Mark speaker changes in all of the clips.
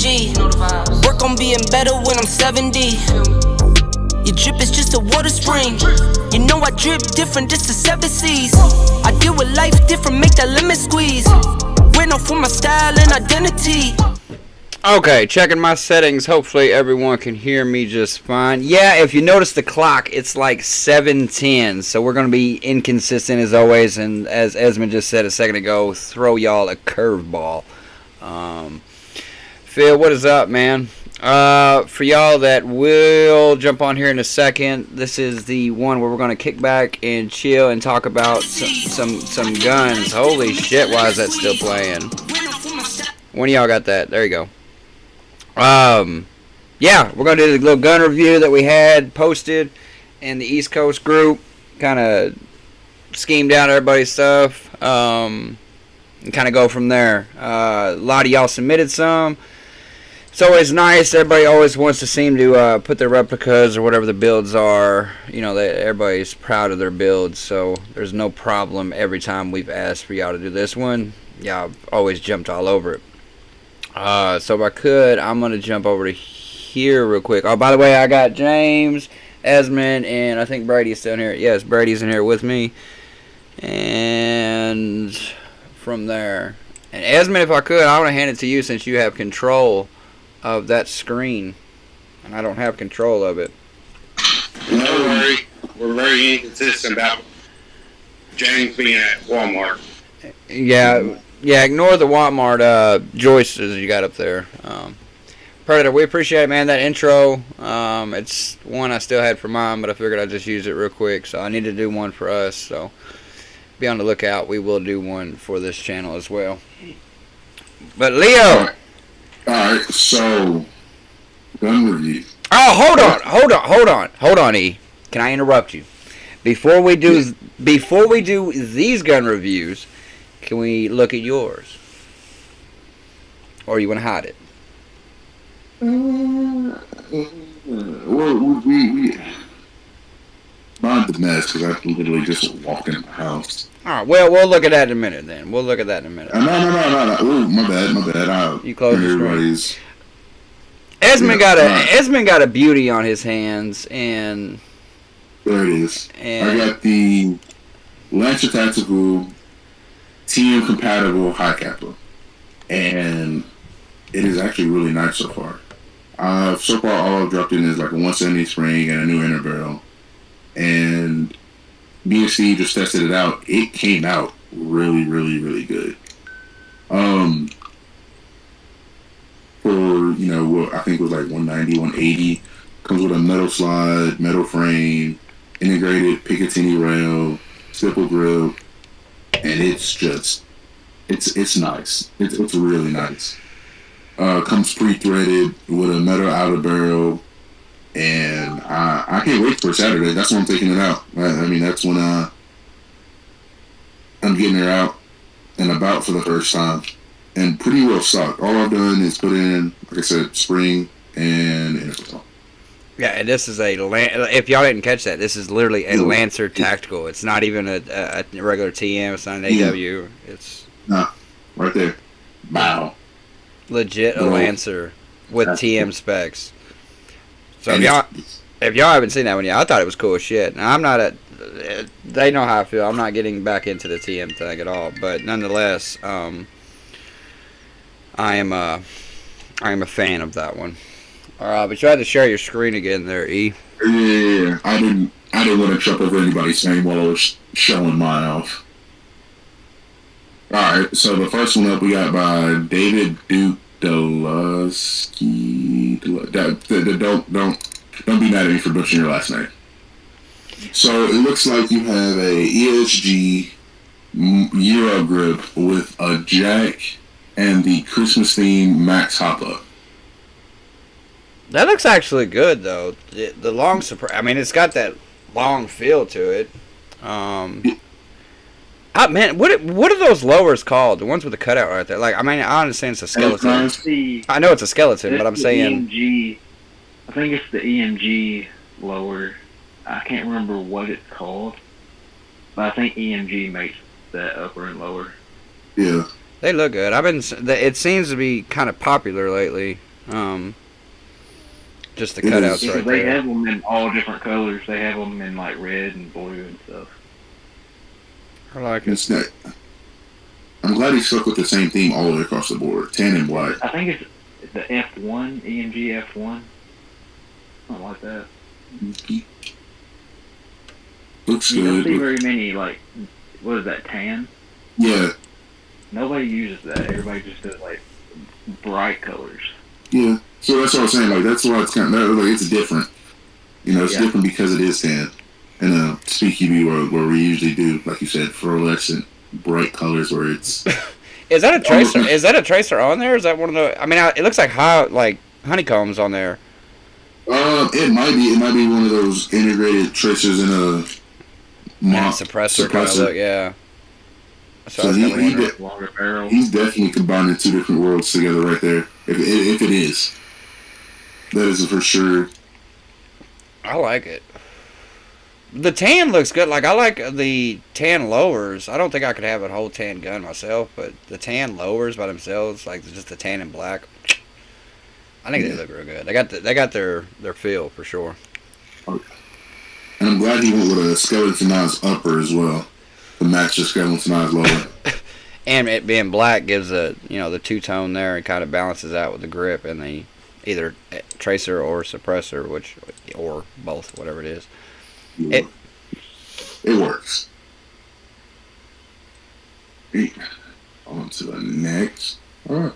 Speaker 1: G. Work on being better when I'm 70. Your drip is just a water spring. You know I drip different, just the 7 C's. I deal with life different, make that lemon squeeze. We're known for my style and identity.
Speaker 2: Okay, checking my settings. Hopefully everyone can hear me just fine. Yeah, if you notice the clock, it's like 7:10, so we're going to be inconsistent as always, and as Esmond just said a second ago, throw y'all a curveball. Phil, what is up, man? For y'all that will jump on here in a second, this is the one where we're going to kick back and chill and talk about some guns. Holy shit, why is that still playing? One of y'all got that. There you go. Yeah, we're going to do the little gun review that we had posted in the East Coast group. Kind of schemed out everybody's stuff. And kind of go from there. A lot of y'all submitted some. It's always nice. Everybody always wants to seem to put their replicas or whatever the builds are. You know, everybody's proud of their builds, so there's no problem every time we've asked for y'all to do this one. Y'all always jumped all over it. So if I could, I'm going to jump over to here real quick. Oh, by the way, I got James, Esmond, and I think Brady's still in here. Yes, Brady's in here with me. And from there. And Esmond, if I could, I want to hand it to you since you have control of that screen. And I don't have control of it.
Speaker 3: Don't worry. We're very inconsistent about James being at Walmart.
Speaker 2: Yeah, ignore the Walmart joists you got up there. Predator, we appreciate it, man, that intro. It's one I still had for mine, but I figured I'd just use it real quick. So I need to do one for us. So be on the lookout. We will do one for this channel as well. But Leo.
Speaker 4: Alright, so gun review.
Speaker 2: Oh, hold on, E. Can I interrupt you? Before we do these gun reviews, can we look at yours? Or you want to hide it?
Speaker 4: Well, we mind the mess because I literally just walked in the house.
Speaker 2: All right, well, we'll look at that in a minute then. We'll look at that in a minute.
Speaker 4: No. Ooh, my bad.
Speaker 2: You close the screen. Esmond got a beauty on his hands, and
Speaker 4: there it is. I got the Lancer Tactical TM compatible high capper, and it is actually really nice so far. So far, all I've dropped in is like a 170 spring and a new inner barrel, and me and Steve just tested it out. It came out really, really, really good. For, you know, what I think it was like 190, 180. Comes with a metal slide, metal frame, integrated Picatinny rail, stipple grip, and it's just, it's nice. It's really nice. Comes pre-threaded with a metal outer barrel, and I can't wait for Saturday. That's when I'm taking it out. I mean, that's when I'm getting it out and about for the first time. And pretty well stocked. All I've done is put in, like I said, spring and interval.
Speaker 2: Yeah, and this is if y'all didn't catch that, this is literally a Lancer Tactical. It's not even a regular TM. It's not an AW. It's
Speaker 4: right there. Wow.
Speaker 2: Legit a Lancer with TM specs. So if y'all haven't seen that one yet, I thought it was cool as shit. Now, I'm not they know how I feel. I'm not getting back into the TM thing at all. But nonetheless, I am a fan of that one. But you had to share your screen again there, E.
Speaker 4: Yeah. I didn't want to jump over anybody's name while I was showing mine off. Alright, so the first one up we got by David Duke Delusky. Don't be mad at me for butchering your last name. So it looks like you have a ESG Euro grip with a jack and the Christmas themed Max hop-up.
Speaker 2: That looks actually good, though. The long I mean, it's got that long feel to it. Man, what are those lowers called? The ones with the cutout right there. Like, I mean, I understand it's a skeleton. I know it's a skeleton, but I'm saying
Speaker 5: EMG. I think it's the EMG lower. I can't remember what it's called, but I think EMG makes that upper and lower.
Speaker 4: Yeah.
Speaker 2: They look good. It seems to be kind of popular lately. Just the
Speaker 4: It
Speaker 2: cutouts
Speaker 4: is.
Speaker 2: right
Speaker 5: They
Speaker 2: there.
Speaker 5: have them in all different colors. They have them in like red and blue and stuff.
Speaker 2: I like it.
Speaker 4: It's not. I'm glad he stuck with the same theme all the way across the board, tan and black.
Speaker 5: I think it's the F1, EMG F1. Something like that.
Speaker 4: Looks
Speaker 5: You don't see
Speaker 4: good.
Speaker 5: very many, like, what is that, tan?
Speaker 4: Yeah,
Speaker 5: Nobody uses that. Everybody just does, like, bright colors.
Speaker 4: yeah. So that's what I was saying. Like that's why it's kind of like it's different. You know, it's
Speaker 5: Yeah.
Speaker 4: different because it is tan. In a speakeasy where we usually do, like you said, fluorescent bright colors where it's.
Speaker 2: Is that a tracer? Is that a tracer on there? Is that one of the? I mean, it looks like honeycombs on there.
Speaker 4: It might be. It might be one of those integrated tracers in a
Speaker 2: And a suppressor kind of look. Yeah. So I was kinda wondering.
Speaker 5: Longer barrel.
Speaker 4: He's definitely combining two different worlds together right there. If it is, that is for sure.
Speaker 2: I like it. The tan looks good. Like I like the tan lowers. I don't think I could have a whole tan gun myself, but the tan lowers by themselves, like just the tan and black, I think they look real good. They got their feel for sure.
Speaker 4: And I'm glad he went with a skeletonized upper as well to match the skeletonized lower.
Speaker 2: And it being black gives the two tone there and kind of balances out with the grip and the either tracer or suppressor, or both, whatever it is.
Speaker 4: It works. On to the next. Alright.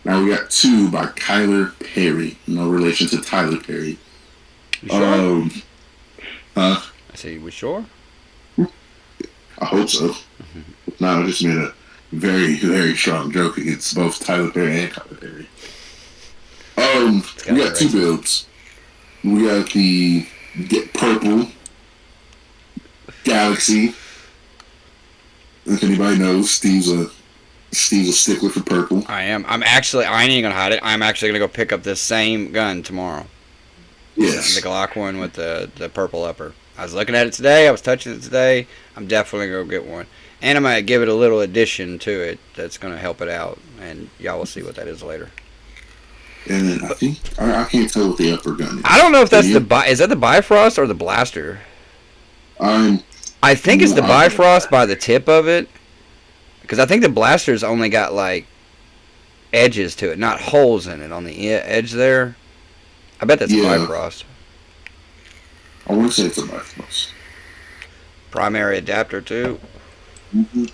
Speaker 4: Now we got two by Kyler Perry. No relation to Tyler Perry.
Speaker 2: You sure?
Speaker 4: I
Speaker 2: see. We sure?
Speaker 4: I hope so. No, I just made a very, very strong joke against both Tyler Perry and Kyler Perry. We got two builds. We got the purple Galaxy. If anybody knows, Steve's a stickler for purple.
Speaker 2: I am. I ain't even gonna hide it. I'm actually gonna go pick up this same gun tomorrow.
Speaker 4: Yes.
Speaker 2: The Glock one with the purple upper. I was looking at it today. I was touching it today. I'm definitely gonna go get one. And I'm gonna give it a little addition to it that's gonna help it out. And y'all will see what that is later.
Speaker 4: And then I think I can't tell what the upper gun is.
Speaker 2: I don't know if that's is that the Bifrost or the Blaster? I think it's the Bifrost by the tip of it, because I think the Blaster's only got like edges to it, not holes in it on the edge there. I bet that's a Bifrost.
Speaker 4: I want to say it's a Bifrost.
Speaker 2: Primary adapter too.
Speaker 4: Mm-hmm.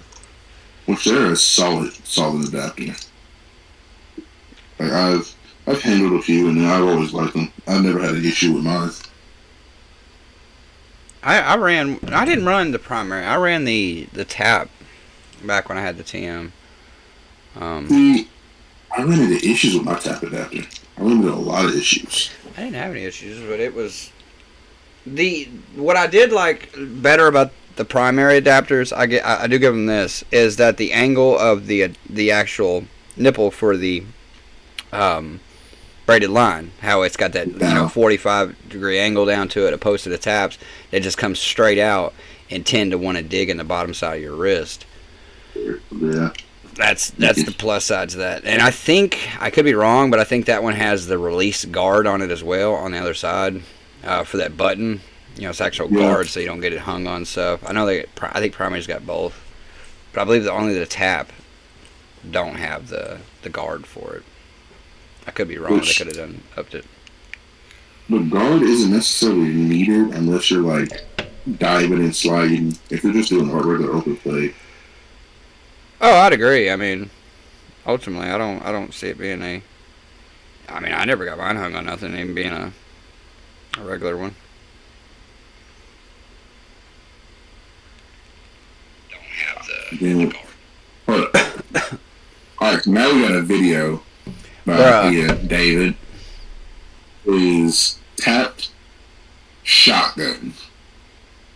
Speaker 4: Which they're a solid adapter. Like I've handled a few and I've always liked them. I've never had an issue with mine.
Speaker 2: I didn't run the primary. I ran the tap back when I had the TM.
Speaker 4: I ran into issues with my tap adapter. I ran into a lot of issues.
Speaker 2: I didn't have any issues, but it was what I did like better about the primary adapters. I do give them this is that the angle of the actual nipple for the braided line, how it's got that 45-degree angle down to it opposed to the taps, it just comes straight out and tend to want to dig in the bottom side of your wrist.
Speaker 4: Yeah.
Speaker 2: That's the plus side to that. And I think, I could be wrong, but I think that one has the release guard on it as well on the other side for that button. It's actual guard so you don't get it hung on stuff. I think primary's got both. But I believe that only the tap don't have the guard for it. I could be wrong. They could have upped it.
Speaker 4: The guard isn't necessarily needed unless you're like diving and sliding. If you're just doing regular open play.
Speaker 2: Oh, I'd agree. I mean, ultimately, I don't see it being a. I mean, I never got mine hung on nothing, even being a regular one. Don't have the guard.
Speaker 4: Alright, now we got a video by David. Is tapped shotgun.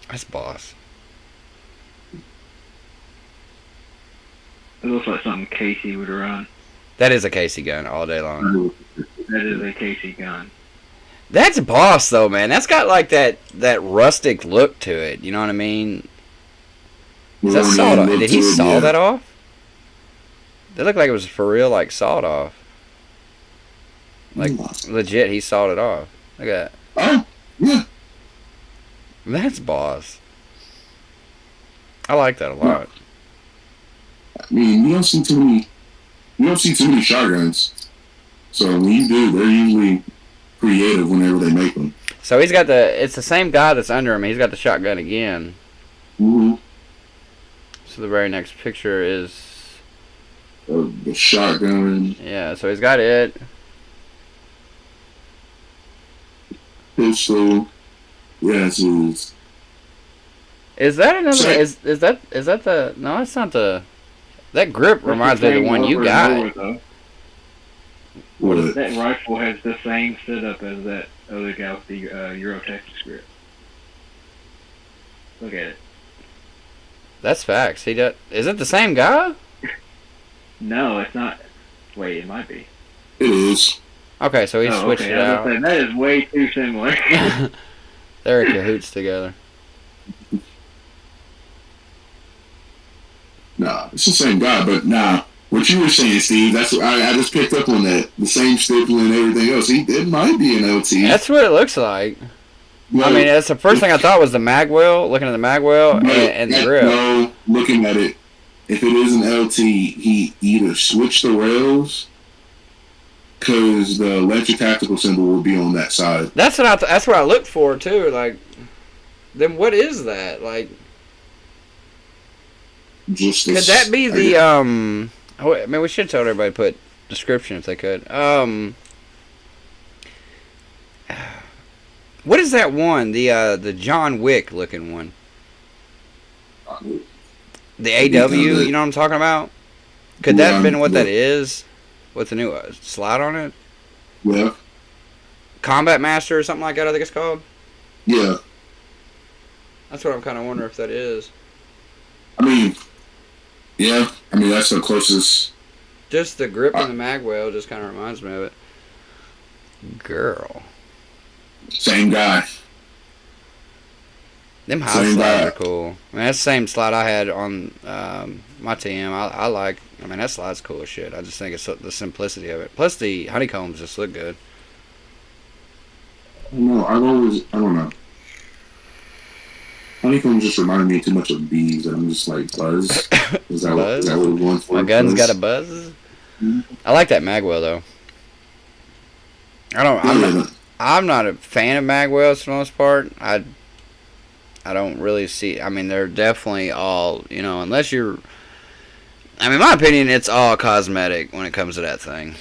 Speaker 2: That's boss.
Speaker 5: It looks like something Casey would run.
Speaker 2: That is a Casey gun all day long.
Speaker 5: That is a Casey gun.
Speaker 2: That's boss though, man. That's got like that rustic look to it. You know what I mean? Is that sawed off? Did he saw that off? That looked like it was for real, like sawed off. Like, legit, he sawed it off. Look at that.
Speaker 4: Oh, yeah.
Speaker 2: That's boss. I like that a lot.
Speaker 4: I mean, you don't see too many shotguns. So when you do, they're usually creative whenever they make them.
Speaker 2: So he's got it's the same guy that's under him. He's got the shotgun again.
Speaker 4: Mm-hmm.
Speaker 2: So the very next picture is...
Speaker 4: The shotgun.
Speaker 2: Yeah, so he's got it.
Speaker 4: Pistol. Yeah, it's...
Speaker 2: Is that another...
Speaker 4: So,
Speaker 2: is that the... No, that's not the... That grip reminds me of the one you got.
Speaker 4: What?
Speaker 5: That rifle has the same setup as that other guy with the Euro Texas grip. Look at it.
Speaker 2: That's facts. He does... Is it the same guy?
Speaker 5: No, it's not. Wait, it might be.
Speaker 4: It is.
Speaker 2: Okay, so he switched it out.
Speaker 5: That is way too similar.
Speaker 2: They're in cahoots together.
Speaker 4: Nah, it's the same guy, but nah. What you were saying, Steve, that's what I just picked up on that. The same stipple and everything else. It might be an LT.
Speaker 2: That's what it looks like.
Speaker 4: No,
Speaker 2: I mean, that's the first thing I thought was the magwell, looking at the magwell and the grip.
Speaker 4: No, looking at it, if it is an LT, he either switched the rails, because the electric tactical symbol will be on that side.
Speaker 2: That's what that's what I look for too. Like, then what is that? Like,
Speaker 4: Just
Speaker 2: could that be the I mean, we should tell everybody to put description if they could. What is that one? The John Wick looking one. The AW, you know what I'm talking about? Could that have been what that is? With the new slide on it?
Speaker 4: Yeah.
Speaker 2: Combat Master or something like that, I think it's called?
Speaker 4: Yeah.
Speaker 2: That's what I'm kind of wondering if that is.
Speaker 4: I mean, yeah. I mean, that's the closest.
Speaker 2: Just the grip and the magwell just kind of reminds me of it. Girl.
Speaker 4: Same guy.
Speaker 2: Them high slides are cool. I mean, that's the same slide I had on my TM. I like. I mean, that slide's cool as shit. I just think it's the simplicity of it. Plus, the honeycombs just look good.
Speaker 4: No, I don't know. Honeycombs just reminded me too much of bees, and I'm just like, buzz? Is that what we're going for?
Speaker 2: My gun's got a buzz? Mm-hmm. I like that magwell, though. I'm not a fan of magwells for the most part. I don't really see... I mean, they're definitely all, unless you're... I mean, in my opinion, it's all cosmetic when it comes to that thing.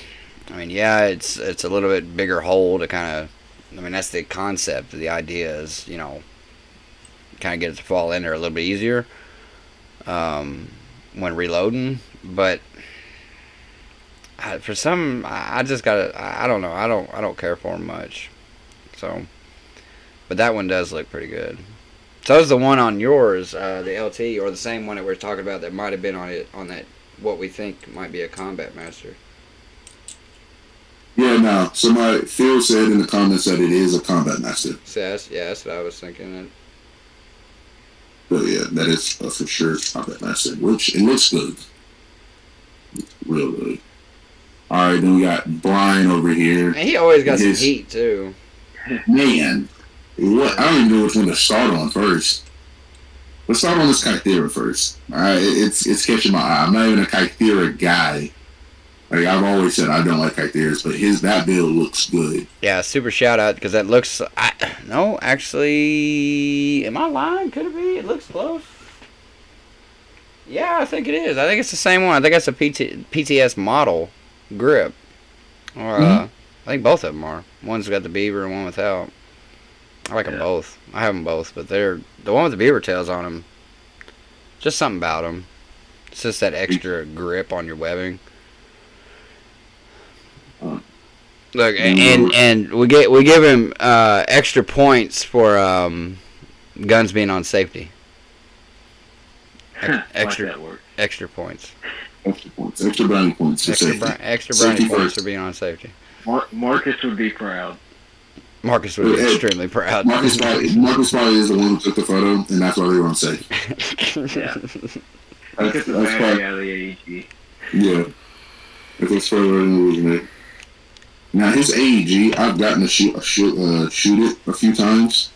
Speaker 2: I mean, yeah, it's a little bit bigger hole to kind of... I mean, that's the concept. The idea is, kind of get it to fall in there a little bit easier when reloading. But for some, I just gotta... I don't know. I don't care for them much. So, but that one does look pretty good. So is the one on yours, the LT, or the same one that we're talking about that might have been on that, what we think might be a Combat Master?
Speaker 4: Yeah, no. Somebody, Phil said in the comments that it is a Combat Master.
Speaker 2: So that's what I was thinking.
Speaker 4: But yeah, that is for sure Combat Master, which it looks good. It's real good. Alright, then we got Brian over here.
Speaker 2: And he always got some heat, too.
Speaker 4: Man. What? I don't even know which one to start on first. Let's start on this Kythera first. It's catching my eye. I'm not even a Kythera guy. Like I've always said, I don't like Kytheras, but that build looks good.
Speaker 2: Yeah, super shout out because that looks. No, actually, am I lying? Could it be? It looks close. Yeah, I think it is. I think it's the same one. I think that's a PTS model grip. Or I think both of them are. One's got the beaver and one without. I like them both. I have them both, but they're the one with the beaver tails on them. Just something about them. It's just that extra grip on your webbing. Look, and we give him extra points for guns being on safety. Extra points.
Speaker 4: Extra points. Extra brownie points for safety.
Speaker 2: Extra brownie points for being on safety.
Speaker 5: Marcus would be proud.
Speaker 2: Marcus would be extremely proud.
Speaker 4: Marcus probably is the one who took the photo, and that's why they were on safe.
Speaker 5: Yeah. That's probably out of the AEG.
Speaker 4: Yeah. If it's further than originate. Now his AEG, I've gotten to shoot it a few times,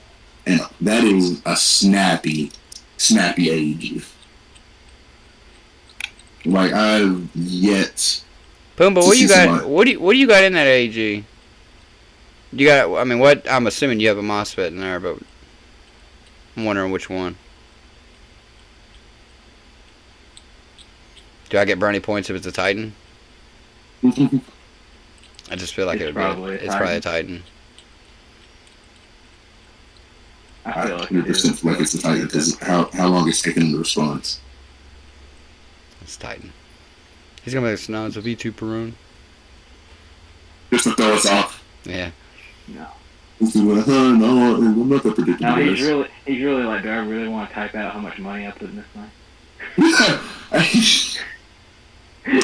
Speaker 4: and that is a snappy AEG. Like I've yet.
Speaker 2: Pumbaa,
Speaker 4: to
Speaker 2: what you
Speaker 4: see
Speaker 2: got?
Speaker 4: somebody-
Speaker 2: What do you got in that AEG? You got? I mean, what? I'm assuming you have a MOSFET in there, but I'm wondering which one. Do I get brownie points if it's a Titan? I just feel like
Speaker 5: It's
Speaker 2: it would
Speaker 5: probably
Speaker 2: be.
Speaker 5: a
Speaker 2: It's probably a Titan.
Speaker 5: I feel like
Speaker 4: 100% like it's the Titan because how long it's taking the response.
Speaker 2: It's Titan. He's gonna make snow. It's a V2 Perun.
Speaker 4: Just to throw us off.
Speaker 2: Yeah.
Speaker 5: No.
Speaker 4: He's like, no, I'm not that predictable.
Speaker 5: No, he's really like, do I really want to type out how much money I put in this thing?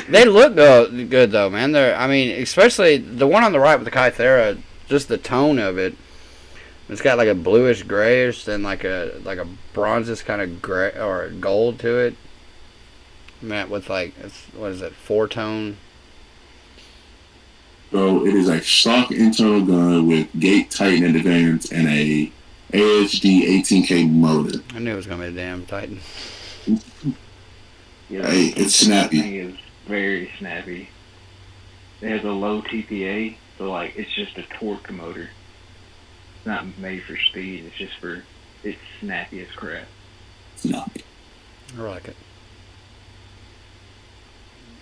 Speaker 2: They look good though, man. I mean, especially the one on the right with the Kythera. Just the tone of it. It's got like a bluish grayish, then like a bronzish kind of gray or gold to it. Met with like what is it, 4-tone?
Speaker 4: So it is a stock internal gun with gate Titan advance and a AHD 18K motor.
Speaker 2: I knew it was gonna be a damn Titan.
Speaker 5: Yeah,
Speaker 4: Hey, it's snappy.
Speaker 5: The thing is very snappy. It has a low TPA, so like it's just a torque motor. It's not made for speed. It's just for it's snappy as crap.
Speaker 4: No.
Speaker 2: I like it.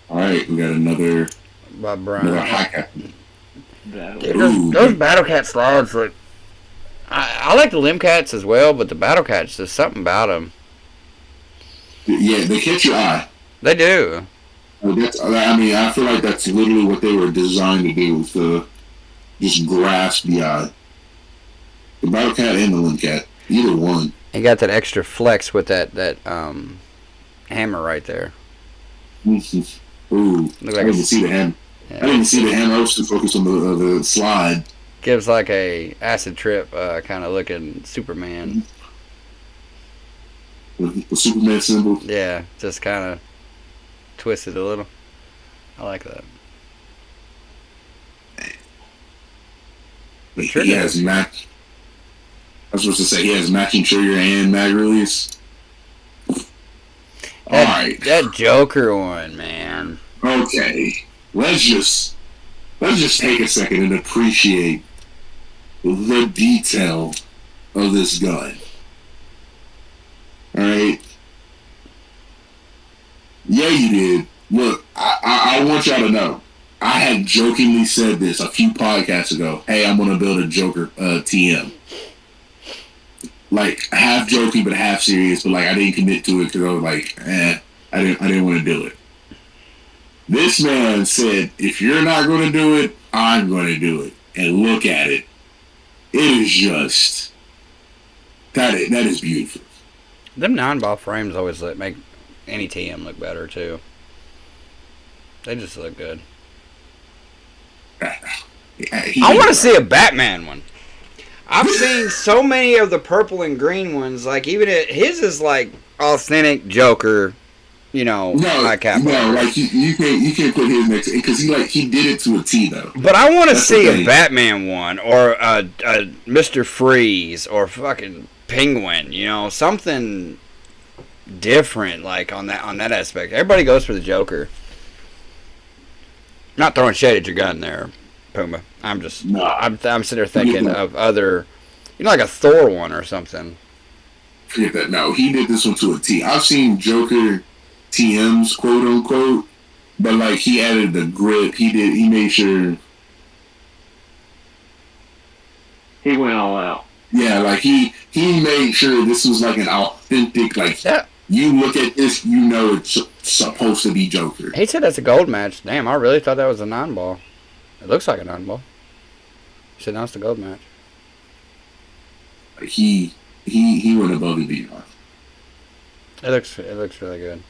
Speaker 4: All right, we got another
Speaker 2: Bob Brown.
Speaker 4: high cap.
Speaker 2: Dude, those Battle Cat slides look. I like the Limb Cats as well, but the Battle Cats, there's something about them.
Speaker 4: Yeah, they catch your eye.
Speaker 2: They do.
Speaker 4: I feel like that's literally what they were designed to do, was to just grasp the eye. The Battle Cat and the Limb Cat, either one.
Speaker 2: He got that extra flex with that hammer right there.
Speaker 4: Ooh,
Speaker 2: Look like
Speaker 4: I didn't see the hammer.
Speaker 2: Yeah.
Speaker 4: I didn't even see the hammer. I was just focused on the slide.
Speaker 2: Gives like a acid trip kind of looking Superman.
Speaker 4: The Superman symbol.
Speaker 2: Yeah, just kind of twisted a little. I like that.
Speaker 4: But
Speaker 2: Trigger.
Speaker 4: he has I was supposed to say he has matching trigger and mag release. Alright.
Speaker 2: That Joker one, man.
Speaker 4: Okay. Let's just take a second and appreciate the detail of this gun. Alright? Yeah, you did. Look, I want y'all to know. I had jokingly said this a few podcasts ago. Hey, I'm gonna build a Joker TM. Like half joking but half serious, but like I didn't commit to it because I was like, I didn't want to do it. This man said, if you're not going to do it, I'm going to do it. And look at it. It is just that is beautiful.
Speaker 2: Them 9-ball frames always make any TM look better too. They just look good. I want to see a Batman one. I've seen so many of the purple and green ones. Like even his is like authentic Joker, high cap.
Speaker 4: No, like you can't put his next because he did it to a T though.
Speaker 2: But I want to see a Batman one or a Mr. Freeze or fucking Penguin. Something different like on that aspect. Everybody goes for the Joker. Not throwing shade at your gun there, Pumbaa. I'm sitting there thinking of other, like a Thor one or something.
Speaker 4: Forget that. No, he did this one to a T. I've seen Joker TMs, quote unquote, but like he added the grip. He made sure.
Speaker 5: He went all out.
Speaker 4: Yeah, like he made sure this was like an authentic, like you look at this, it's supposed to be Joker.
Speaker 2: He said that's a gold match. Damn, I really thought that was a 9-ball. It looks like a 9-ball. He said, no, it's the gold match.
Speaker 4: He went above and beyond.
Speaker 2: It looks really good.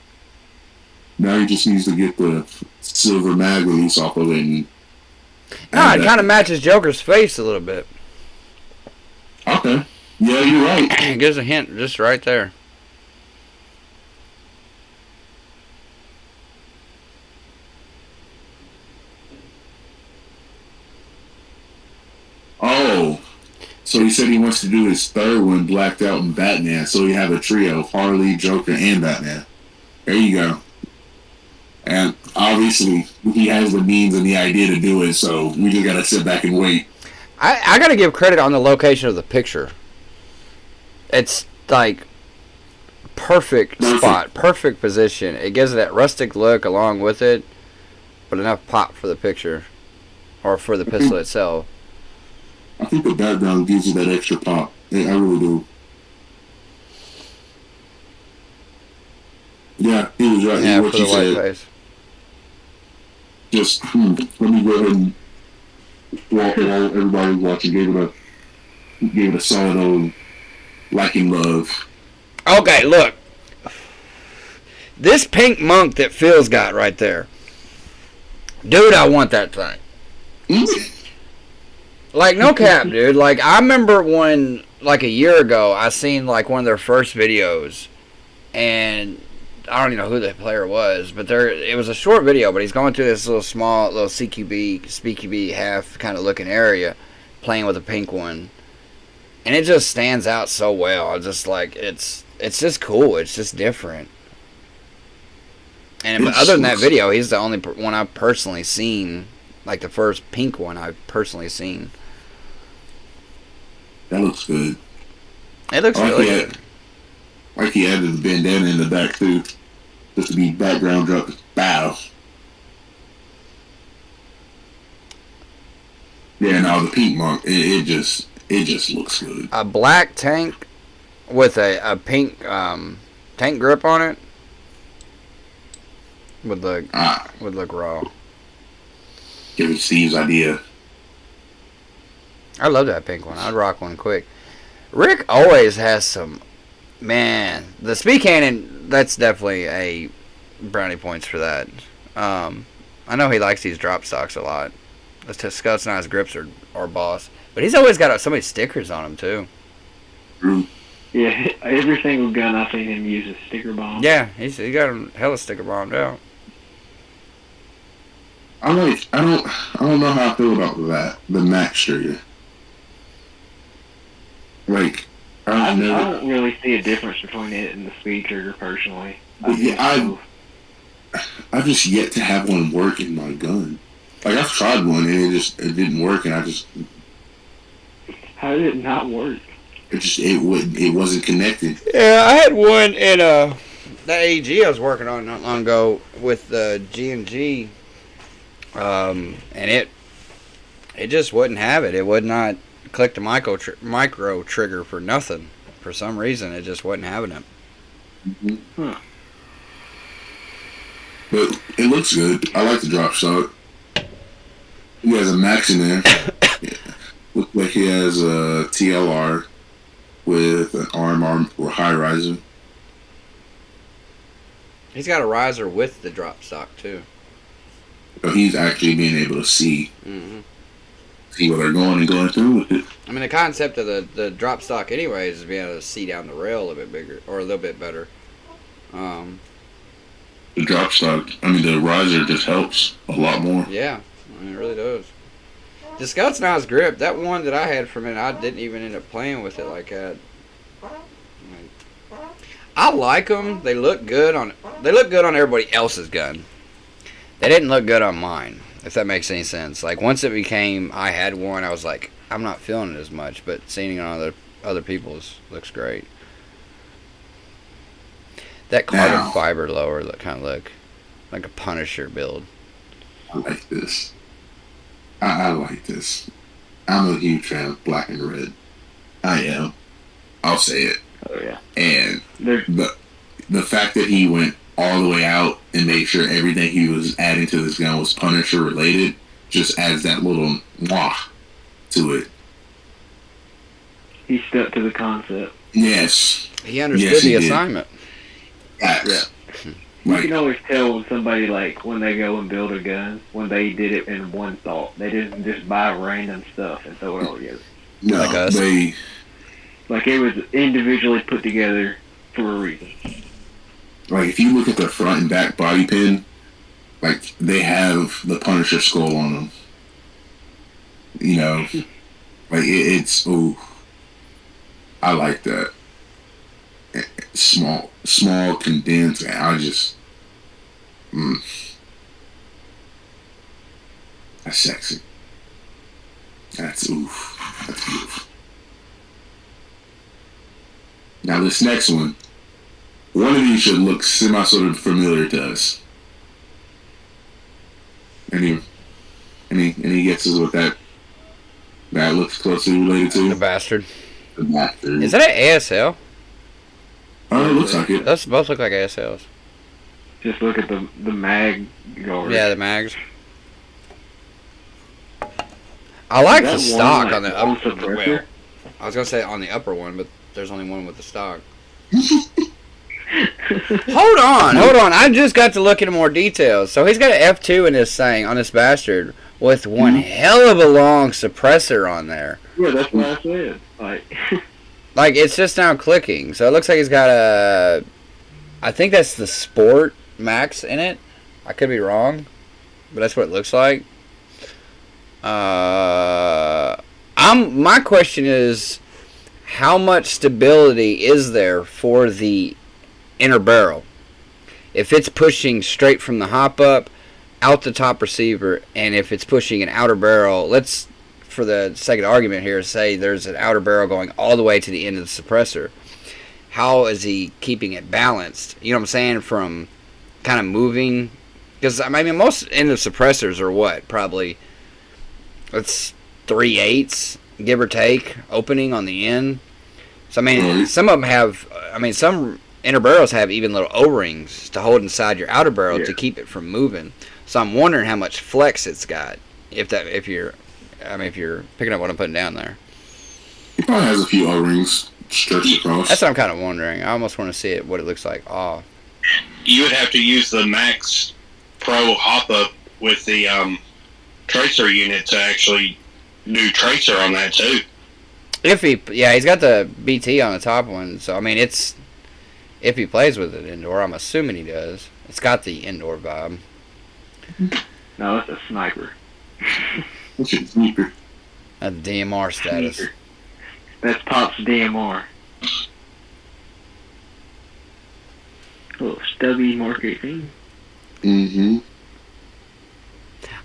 Speaker 4: Now he just needs to get the silver mag release off of it. And
Speaker 2: it kind of matches Joker's face a little bit.
Speaker 4: Okay. Yeah, you're right.
Speaker 2: It gives a hint just right there.
Speaker 4: So he said he wants to do his third one, Blacked Out and Batman. So he have a trio: Harley, Joker, and Batman. There you go. And obviously, he has the means and the idea to do it. So we just gotta sit back and wait.
Speaker 2: I gotta give credit on the location of the picture. It's like perfect spot, perfect position. It gives it that rustic look along with it, but enough pop for the picture or for the pistol itself.
Speaker 4: I think the background gives you that extra pop. I really do. Yeah, he was right.
Speaker 2: Yeah,
Speaker 4: what
Speaker 2: for
Speaker 4: you
Speaker 2: the white
Speaker 4: said.
Speaker 2: face.
Speaker 4: Just let me go ahead and while everybody's watching, gave it a solid old liking love.
Speaker 2: Okay, look. This pink monk that Phil's got right there. Dude, I want that thing. Like, no cap, dude. Like, I remember when, like, a year ago, I seen, like, one of their first videos, and I don't even know who the player was, but it was a short video, but he's going through this little CQB half kind of looking area, playing with a pink one, and it just stands out so well. It's just like, it's just cool. It's just different. And other than that video, he's the only one I've personally seen, like the first pink one I've personally seen.
Speaker 4: That looks good.
Speaker 2: It looks really good.
Speaker 4: Like he added the bandana in the back too, just to be background drop. Bow. Yeah, no, the pink monk. It just looks good.
Speaker 2: A black tank with a pink tank grip on it would look raw.
Speaker 4: Give it Steve's idea.
Speaker 2: I love that pink one. I'd rock one quick. Rick always has some, man. The speed cannon, that's definitely a brownie points for that. I know he likes these drop stocks a lot. The Scott's Nice grips are boss, but he's always got so many stickers on him too.
Speaker 4: True.
Speaker 5: Yeah, every single gun I've seen him use a sticker bomb.
Speaker 2: Yeah, he got him hella sticker bombed out.
Speaker 4: I don't know how I feel about that. The Max trigger. Like,
Speaker 5: I don't really see a difference between it and the speed trigger personally.
Speaker 4: I've just yet to have one work in my gun. Like, I've tried one and it didn't work, and
Speaker 5: How did it not work?
Speaker 4: It wasn't connected.
Speaker 2: Yeah, I had one in the AEG I was working on not long ago with the G&G, and it just wouldn't have it. It would not click the micro trigger for nothing. For some reason, it just wasn't having it.
Speaker 4: Mm-hmm. Huh. But it looks good. I like the drop stock. He has a Max in there. Yeah. Looks like he has a TLR with an arm or high riser.
Speaker 2: He's got a riser with the drop stock too.
Speaker 4: So he's actually being able to see where they're going and going through with it.
Speaker 2: I mean, the concept of the drop stock anyways is being able to see down the rail a little bit bigger, or a little bit better.
Speaker 4: The drop stock, the riser just helps a lot more.
Speaker 2: Yeah, it really does. The Scott's Nice grip, that one that I had from it, I didn't even end up playing with it like that. I like them. They look good on everybody else's gun. They didn't look good on mine, if that makes any sense. Like, once it became I had one, I was like, I'm not feeling it as much, but seeing it on other people's looks great. That carbon fiber lower kind of look like a Punisher build.
Speaker 4: I like this. I like this. I'm a huge fan of black and red. I am. I'll say it.
Speaker 5: Oh yeah.
Speaker 4: And the fact that he went all the way out and made sure everything he was adding to this gun was Punisher related just adds that little mwah to it.
Speaker 5: He stuck to the concept.
Speaker 4: Yes.
Speaker 2: He understood the assignment.
Speaker 4: Yeah.
Speaker 5: You can always tell when somebody, like, when they go and build a gun, when they did it in one thought. They didn't just buy random stuff and throw it all together.
Speaker 4: No,
Speaker 2: like us.
Speaker 5: Like, it was individually put together for a reason.
Speaker 4: Like, if you look at the front and back body pin, like, they have the Punisher skull on them. You know? Like, it's, ooh. I like that. Small, condensed, and I just, that's sexy. That's beautiful. Now this next one of these should look sort of familiar to us. Any guesses what that looks closely related to?
Speaker 2: The Bastard.
Speaker 4: The Bastard.
Speaker 2: Is that an ASL?
Speaker 4: Oh, it looks like it.
Speaker 2: Those both look like ASLs.
Speaker 5: Just look at the mag guard.
Speaker 2: Yeah, the mags. I like the stock on the upper. Well, I was gonna say on the upper one, but there's only one with the stock. Hold on. I just got to look into more details. So he's got an F2 in this thing on this Bastard with one hell of a long suppressor on there.
Speaker 5: Yeah, that's what I said.
Speaker 2: Like it's just now clicking. So it looks like he's got a. I think that's the Sport Max in it. I could be wrong, but that's what it looks like. My question is, how much stability is there for the inner barrel? If it's pushing straight from the hop up out the top receiver, and if it's pushing an outer barrel, let's, for the sake of argument here, say there's an outer barrel going all the way to the end of the suppressor. How is he keeping it balanced? You know what I'm saying? From kind of moving, because I mean most end of suppressors are what, probably it's 3/8 give or take opening on the end. So I mean some of them have, some inner barrels have even little O-rings to hold inside your outer barrel to keep it from moving. So I'm wondering how much flex it's got. If you're picking up what I'm putting down there.
Speaker 4: It probably has a few O-rings stretched across.
Speaker 2: That's what I'm kind of wondering. I almost want to see what it looks like. Oh.
Speaker 3: You would have to use the Max Pro hop-up with the tracer unit to actually do tracer on that too.
Speaker 2: He's got the BT on the top one, so I mean if he plays with it indoor, I'm assuming he does. It's got the indoor vibe.
Speaker 5: No, it's a sniper.
Speaker 4: What's a sneaker?
Speaker 2: That's DMR status.
Speaker 5: Sneaker. That's Pop's DMR. Oh, stubby Mark 18.
Speaker 4: Mm-hmm.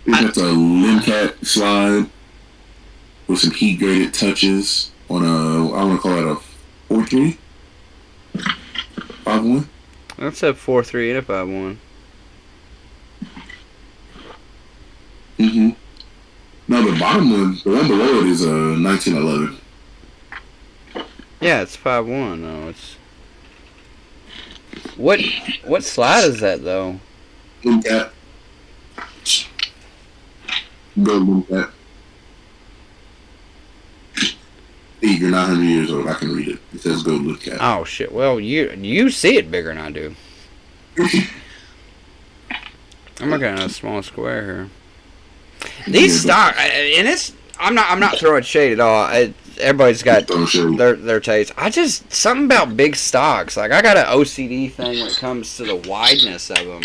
Speaker 4: That's a Limcat slide with some heat-graded touches on I want to call it a 4.3? 5.1?
Speaker 2: That's a 4.3 and a 5.1.
Speaker 4: Mm-hmm. No, the bottom one, the one below it is a 1911.
Speaker 2: Yeah, it's 5.1. No, it's what slide is that though?
Speaker 4: Limcat. Go Limcat. Steve, you're 900 years old. I can read it. It says go Limcat.
Speaker 2: Oh shit! Well, you see it bigger than I do. I'm looking at a small square here. These stock, and it's I'm not throwing shade at all. Everybody's got their taste. Something about big stocks. Like I got an OCD thing when it comes to the wideness of them.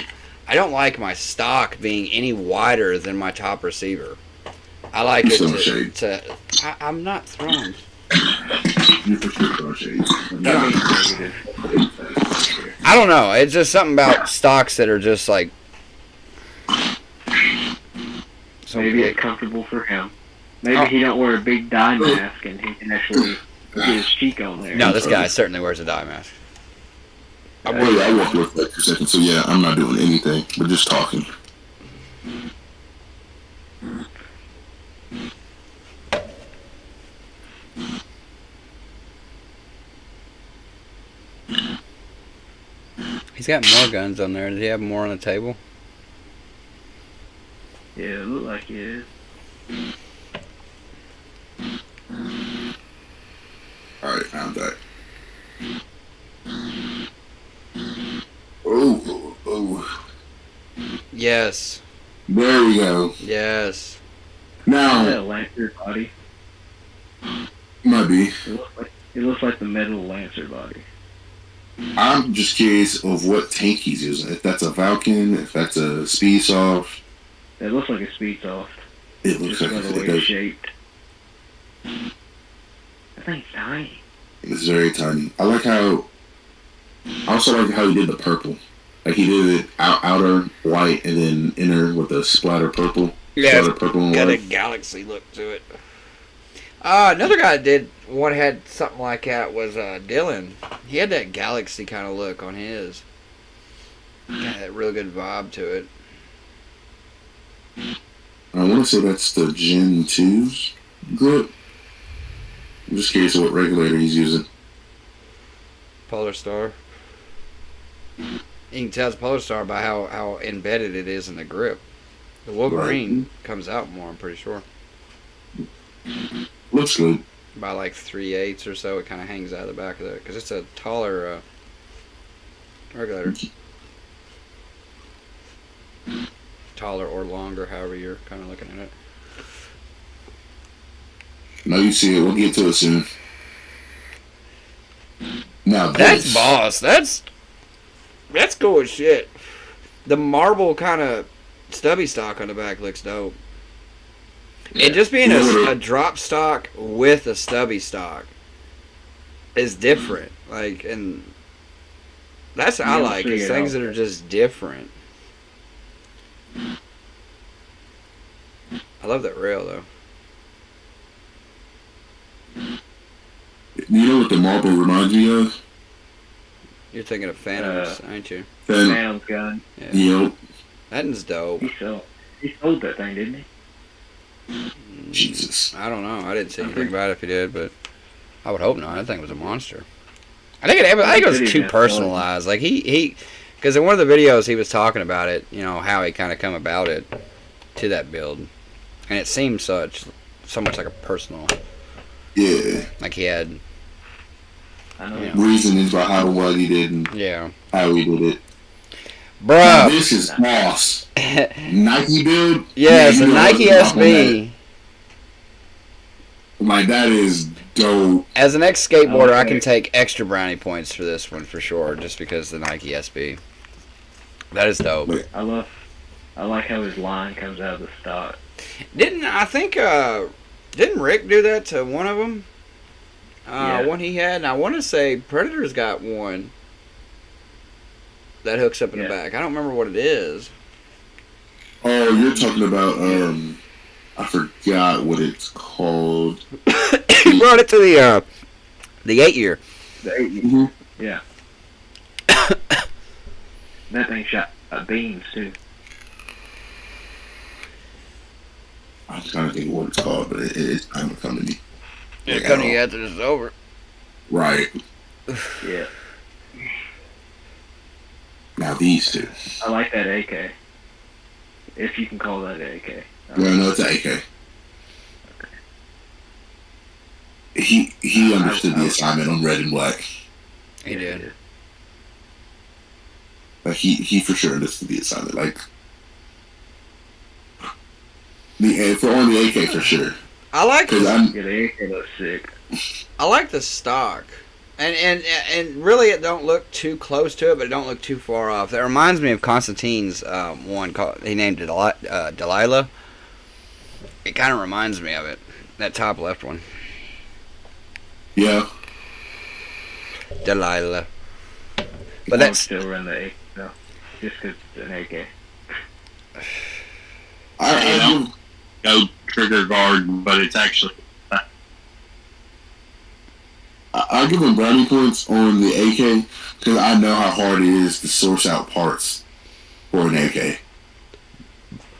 Speaker 2: I don't like my stock being any wider than my top receiver. I like it to I'm not throwing. I don't know. It's just something about stocks that are just like.
Speaker 5: Maybe it's comfortable for him. Maybe he don't wear a big dye mask and he can actually get his cheek on there.
Speaker 2: No, this guy certainly wears a dye mask.
Speaker 4: I walked with that 2 seconds, so yeah, I'm not doing anything, but just talking.
Speaker 2: He's got more guns on there. Does he have more on the table?
Speaker 5: Yeah, it look like it is.
Speaker 4: Alright, I'm back. Oh.
Speaker 2: Yes.
Speaker 4: There we go.
Speaker 2: Yes.
Speaker 4: Now.
Speaker 5: Is that a Lancer body?
Speaker 4: Might be.
Speaker 5: It looks like the metal Lancer body.
Speaker 4: I'm just curious of what tank he's using. If that's a Falcon, if that's a Speed Soft.
Speaker 5: It looks like a Speed Soft.
Speaker 4: It looks
Speaker 5: just
Speaker 4: like
Speaker 5: by the way it's shaped. That thing's tiny.
Speaker 4: It's very tiny. I also like how he did the purple. Like he did it outer white and then inner with the splatter purple.
Speaker 2: Yeah,
Speaker 4: splatter purple and
Speaker 2: got a
Speaker 4: white.
Speaker 2: galaxy look to it. Another guy that did one had something like that was Dylan. He had that galaxy kind of look on his. Got that real good vibe to it.
Speaker 4: I want to say that's the Gen 2's grip. I'm just curious what regulator he's using.
Speaker 2: Polar Star. You can tell it's Polar Star by how embedded it is in the grip. The Wolverine comes out more, I'm pretty sure.
Speaker 4: Looks good.
Speaker 2: By like 3/8 or so, it kind of hangs out of the back of it. Because it's a taller regulator. Taller or longer, however you're kind of looking at it.
Speaker 4: Now you see it. We'll get to it soon. Now
Speaker 2: That's boss. That's cool as shit. The marble kind of stubby stock on the back looks dope. And just being a drop stock with a stubby stock is different. Like, and that's what I like. Is things that are just different. I love that rail though.
Speaker 4: You know what the marble reminds me of?
Speaker 2: You're thinking of Phantoms, aren't you?
Speaker 5: Phantom's gun.
Speaker 2: Yeah.
Speaker 4: Yep.
Speaker 2: That one's dope.
Speaker 5: He sold that thing, didn't he?
Speaker 4: Jesus.
Speaker 2: I don't know. I didn't see anything about it if he did, but I would hope not. I think it was a monster. I think it was too personalized. Like he, because in one of the videos he was talking about it, you know, how he kind of come about it to that build, and it seemed so much like a personal.
Speaker 4: Yeah.
Speaker 2: Like he had.
Speaker 5: I know.
Speaker 2: You know,
Speaker 4: reasonings about what he did and how he did it.
Speaker 2: Bruh.
Speaker 4: Now, this is boss. Nike build?
Speaker 2: Yes,
Speaker 4: yeah,
Speaker 2: a Nike SB.
Speaker 4: Like, that is dope.
Speaker 2: As an ex-skateboarder, I can take extra brownie points for this one for sure, just because of the Nike SB. That is dope.
Speaker 5: I like how his line comes out of the stock.
Speaker 2: Didn't Rick do that to one of them? One he had, and I want to say Predator's got one that hooks up in the back. I don't remember what it is.
Speaker 4: Oh, you're talking about, I forgot what it's called.
Speaker 2: He brought it to the 8-year.
Speaker 5: The 8-year.
Speaker 4: Mm-hmm.
Speaker 5: Yeah. That thing shot beams, too.
Speaker 4: I'm trying to think of what it's called, but it's time to come to me.
Speaker 2: It's coming to you after this is over.
Speaker 4: Right.
Speaker 5: Yeah.
Speaker 4: Now these two.
Speaker 5: I like that AK. If you can call that an AK.
Speaker 4: Well, no, it's an AK. He understood the assignment on red and black.
Speaker 2: He did.
Speaker 4: Like he for sure understood the assignment. Like for on the AK for sure.
Speaker 2: I like
Speaker 5: the AK looks sick.
Speaker 2: I like the stock. And really, it don't look too close to it, but it don't look too far off. That reminds me of Constantine's one called, he named it Delilah. It kind of reminds me of it. That top left one.
Speaker 4: Yeah.
Speaker 2: Delilah. But that's
Speaker 5: still run the AK, no, just because it's an AK.
Speaker 4: I
Speaker 3: No trigger guard, but it's actually.
Speaker 4: I'll give him brownie points on the AK because I know how hard it is to source out parts for an AK.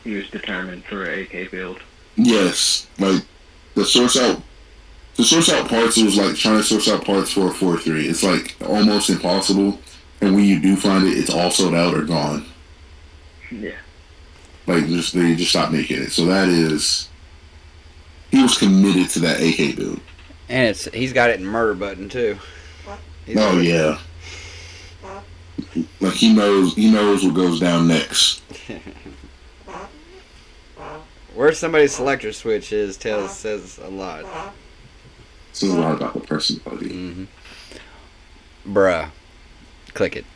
Speaker 5: He was determined for an AK build.
Speaker 4: Yes, like the source out parts is like trying to source out parts for a 4.3. It's like almost impossible, and when you do find it, it's all sold out or gone.
Speaker 5: Yeah. Like
Speaker 4: they just stopped making it. So that is, he was committed to that AK build.
Speaker 2: And he's got it in murder button too.
Speaker 4: Yeah. Like he knows what goes down next.
Speaker 2: Where somebody's selector switch is says a lot.
Speaker 4: Says a lot about the personality.
Speaker 2: Mm-hmm. Bruh. Click it.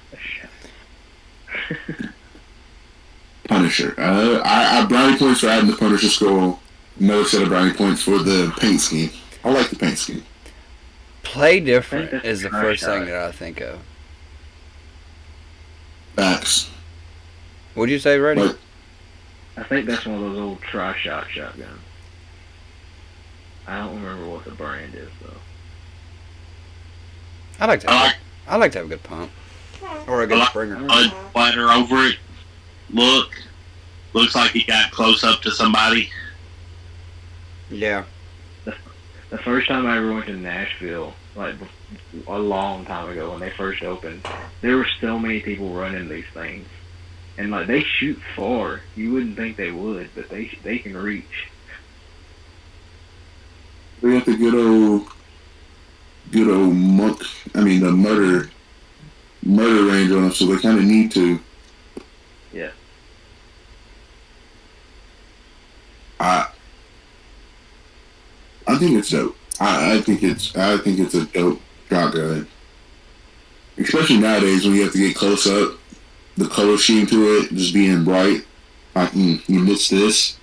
Speaker 4: Punisher. I brownie points for adding the Punisher skull. Another set of brownie points for the paint scheme. I like the paint scheme.
Speaker 2: play different
Speaker 5: that's
Speaker 2: is the
Speaker 5: trash
Speaker 2: first thing
Speaker 5: shot.
Speaker 2: that I think of.
Speaker 4: Facts.
Speaker 2: What'd you say, Brady?
Speaker 4: But
Speaker 5: I think that's one of those old tri-shot shotguns. I don't remember what the brand is though.
Speaker 2: I like to.
Speaker 3: I
Speaker 2: I like to have a good pump or a
Speaker 3: I
Speaker 2: good
Speaker 3: like
Speaker 2: springer.
Speaker 3: blood splatter over it. Looks like he got close up to somebody.
Speaker 2: Yeah.
Speaker 5: The first time I ever went to Nashville, like a long time ago when they first opened, there were so many people running these things, and like they shoot far. You wouldn't think they would, but they can reach.
Speaker 4: they got the good old muck. I mean, the murder range on them, so they kind of need to.
Speaker 5: Yeah.
Speaker 4: I think it's dope. I think it's a dope shotgun, especially nowadays when you have to get close up. The color scheme to it just being bright. Like, you missed this.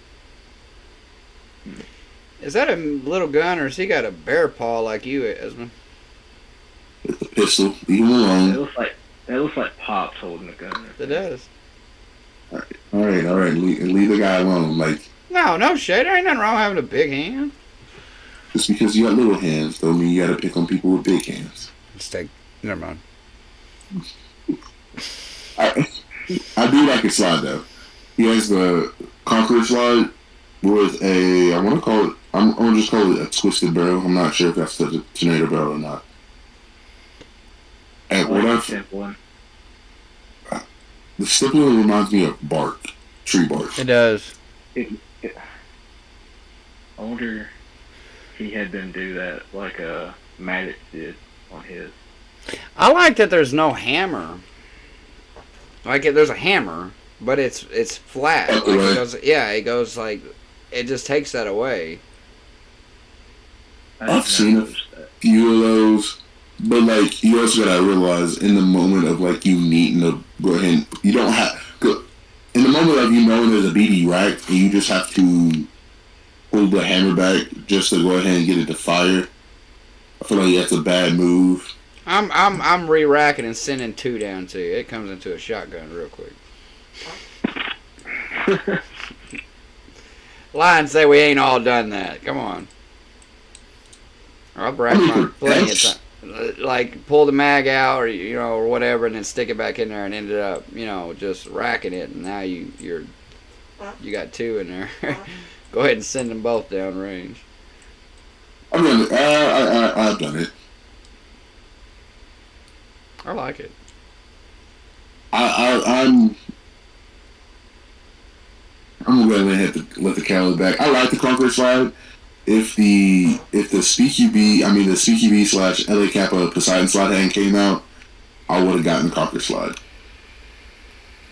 Speaker 2: Is that a little gun or has he got a bear paw like you, Esmond?
Speaker 4: With the pistol, leave him
Speaker 5: It
Speaker 4: alone.
Speaker 5: looks like Pops holding a gun.
Speaker 2: It does.
Speaker 4: All right. Leave the guy alone. Like,
Speaker 2: No shade. There ain't nothing wrong with having a big hand.
Speaker 4: just because you got little hands, don't mean you got to pick on people with big hands.
Speaker 2: Let's take. Never mind.
Speaker 4: I do like his slide though. He has the Conqueror slide with a. I'm gonna just call it a twisted barrel. I'm not sure if that's the tornado barrel or not. And what I've
Speaker 5: Simple one.
Speaker 4: the stippling reminds me of bark, tree bark.
Speaker 2: It does.
Speaker 5: I wonder if he had them do that like Maddox did on his.
Speaker 2: I like that there's no hammer. Like there's a hammer, but it's flat. Like it goes like it just takes that away.
Speaker 4: I've seen a few of those, but like you also gotta realize in the moment of like you needing to go ahead, and, you don't have. In the moment of you knowing there's a BB rack and you just have to pull the hammer back just to go ahead and get it to fire, I feel like that's a bad move.
Speaker 2: I'm re-racking and sending 2 down to you. It comes into a shotgun real quick. Lie and say we ain't all done that. Come on. I'll rack mine plenty of time. Like pull the mag out or whatever, and then stick it back in there, and ended up just racking it, and now you got 2 in there. Go ahead and send them both down range.
Speaker 4: I've done it.
Speaker 2: I like it.
Speaker 4: I'm gonna go ahead and have to let the Cali back. I like the Conqueror slide. If the CQB / LA Kappa Poseidon slide hadn't came out, I would have gotten the Conqueror slide.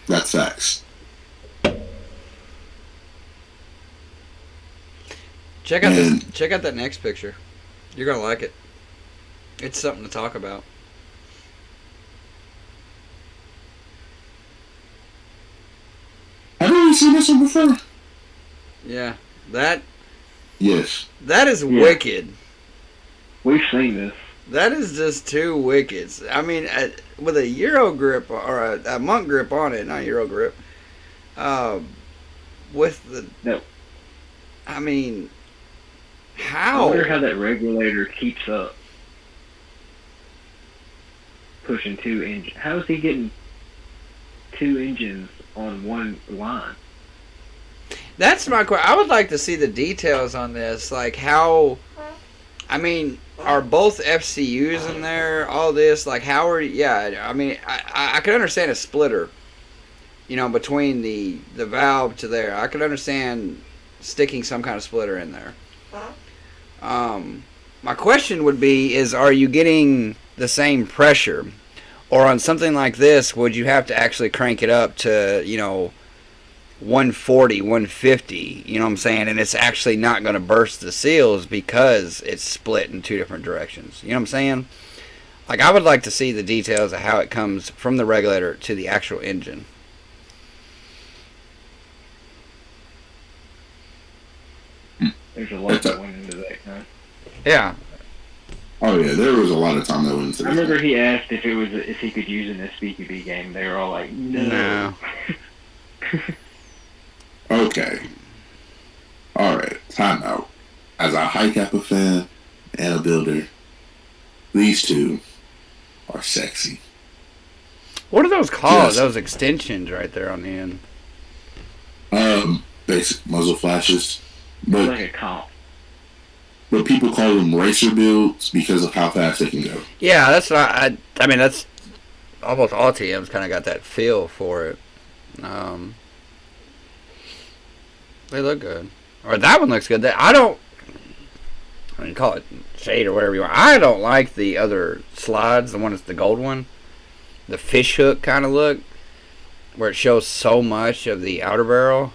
Speaker 4: That's facts.
Speaker 2: Check out that next picture. You're gonna like it. It's something to talk about.
Speaker 4: Haven't we seen this one before?
Speaker 2: Yeah, that
Speaker 4: Yes.
Speaker 2: is wicked.
Speaker 5: We've seen this.
Speaker 2: That is just 2 wickets. I mean, with a Euro grip or a monk grip on it, not Euro grip. With the
Speaker 5: No.
Speaker 2: I mean,
Speaker 5: I
Speaker 2: how?
Speaker 5: wonder how that regulator keeps up pushing 2 engines. How is he getting 2 engines on one line?
Speaker 2: That's my question. I would like to see the details on this, like how. I mean, are both FCUs in there? All this, like, how are? Yeah, I mean, I could understand a splitter, between the valve to there. I could understand sticking some kind of splitter in there. My question would be: are you getting the same pressure, or on something like this, would you have to actually crank it up to 140, 150, you know what I'm saying? And it's actually not going to burst the seals because it's split in 2 different directions. You know what I'm saying? Like, I would like to see the details of how it comes from the regulator to the actual engine.
Speaker 5: There's a lot that went into that, huh?
Speaker 2: Yeah.
Speaker 4: Oh yeah, there was a lot of time that went into
Speaker 5: I
Speaker 4: this.
Speaker 5: remember he asked if he could use it in a Speaky B game. They were all like, no.
Speaker 4: Okay. Alright, time out. As a High Kappa fan and a builder, these two are sexy.
Speaker 2: What are those called?
Speaker 4: Yes.
Speaker 2: Those extensions right there on the end.
Speaker 4: Basic muzzle flashes.
Speaker 5: It's
Speaker 4: But
Speaker 5: like a comp.
Speaker 4: but people call them racer builds because of how fast they can go.
Speaker 2: Yeah, that's what I mean, that's almost all TMs kind of got that feel for it. They look good. Or that one looks good. I mean, call it shade or whatever you want. I don't like the other slides, the one that's the gold one. The fish hook kind of look, where it shows so much of the outer barrel.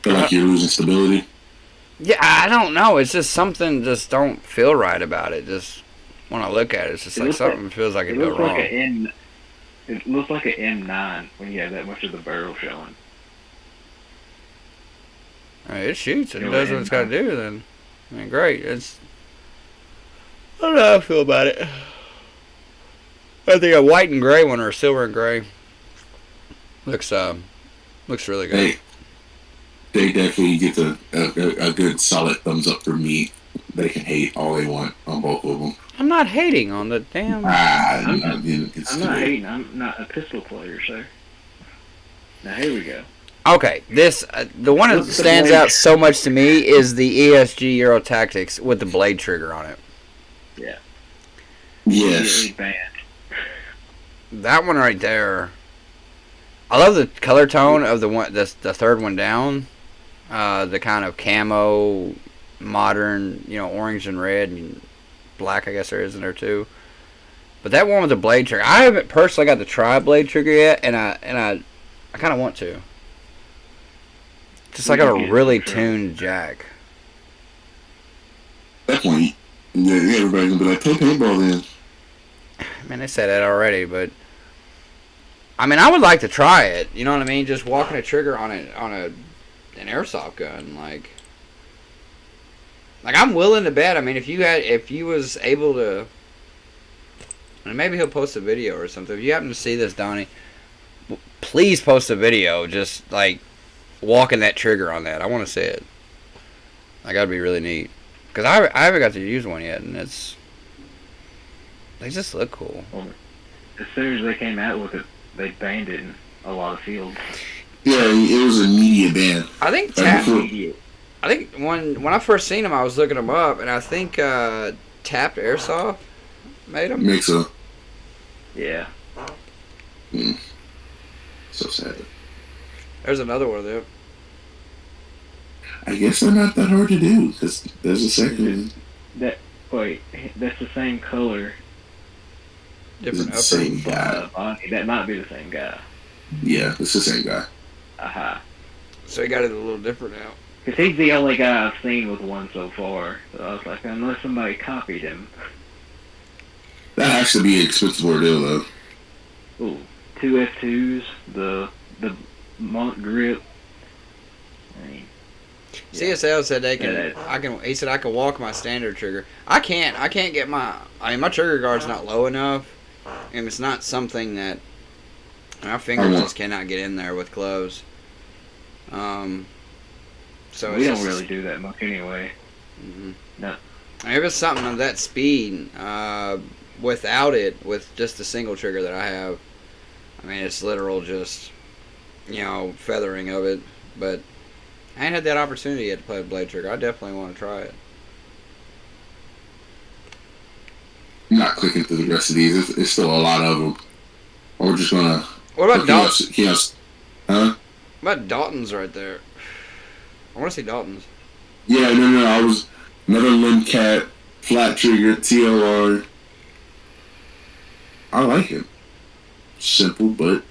Speaker 4: Feel like you're losing stability.
Speaker 2: Yeah, I don't know. It's just something just don't feel right about it. Just when I look at it, it's just
Speaker 5: It
Speaker 2: like
Speaker 5: looks
Speaker 2: something feels like it go
Speaker 5: looks
Speaker 2: wrong.
Speaker 5: like it looks like an M9 when you have that much of the barrel showing.
Speaker 2: I mean, it shoots and
Speaker 5: You
Speaker 2: it
Speaker 5: know,
Speaker 2: does what it's got to do. Then, I mean, great. I don't know how I feel about it. I think a white and gray one or a silver and gray looks really good.
Speaker 4: They definitely get a good solid thumbs up for me. They can hate all they want on both of them.
Speaker 2: I'm not hating on the damn.
Speaker 5: I'm
Speaker 4: not
Speaker 5: not hating. I'm not a pistol player, sir. Now here we go.
Speaker 2: Okay, this the one that
Speaker 5: Look at the
Speaker 2: stands
Speaker 5: blade.
Speaker 2: out so much to me is the ESG Euro Tactics with the blade trigger on it.
Speaker 5: Yeah.
Speaker 4: Yes.
Speaker 5: Immediately banned.
Speaker 2: That one right there. I love the color tone of the third one down. The kind of camo, modern, orange and red and black. I guess there is in there too. But that one with the blade trigger, I haven't personally got to try a blade trigger yet, and I kind of want to. Just like a really tuned jack.
Speaker 4: At that point, everybody's gonna be like, "Play paintball then."
Speaker 2: Man, they said that already, but I mean, I would like to try it. You know what I mean? Just walking a trigger on an airsoft gun, like I'm willing to bet. I mean, if you was able to, and maybe he'll post a video or something. If you happen to see this, Donnie, please post a video. Just like walking that trigger on that. I want to see it. Like, that'd be really neat. Because I haven't got to use one yet, and they just look cool.
Speaker 5: As soon as they came out with it, they banned it in a lot of fields.
Speaker 4: Yeah, it was an immediate ban.
Speaker 2: I think when I first seen them, I was looking them up, and I think Tapped Airsoft made them.
Speaker 4: Makes a
Speaker 5: Yeah.
Speaker 4: so sad.
Speaker 2: There's another one of them.
Speaker 4: I guess they're not that hard to do because there's a second one.
Speaker 5: That's the same color.
Speaker 2: Different
Speaker 4: It's the
Speaker 2: upper.
Speaker 4: same guy.
Speaker 5: Bonnie. That might be the same guy.
Speaker 4: Yeah, it's the same guy.
Speaker 5: Aha.
Speaker 2: So he got it a little different now.
Speaker 5: Because he's the only guy I've seen with one so far. So I was like, unless somebody copied him.
Speaker 4: That has to be an expensive ordeal though.
Speaker 5: Ooh, 2 F2s, the monk grip. I mean,
Speaker 2: CSL said they can.
Speaker 5: Yeah.
Speaker 2: He said I can walk my standard trigger. I can't get my. I mean, my trigger guard's not low enough, and it's not something that my fingers just cannot get in there with gloves. So
Speaker 5: we
Speaker 2: it's
Speaker 5: don't really do that much anyway.
Speaker 2: Mm-hmm.
Speaker 5: No.
Speaker 2: I mean, if it's something of that speed, without it, with just a single trigger that I have, I mean, it's literal just, feathering of it. But I ain't had that opportunity yet to play with blade trigger. I definitely want to try it.
Speaker 4: I'm not clicking through the rest of these. It's still a lot of them. We're just gonna.
Speaker 2: What about Dalton?
Speaker 4: Huh?
Speaker 2: What about Dalton's right there? I want to see Dalton's.
Speaker 4: Yeah, no. I was another limb cat, flat trigger, TLR. I like it. Simple, but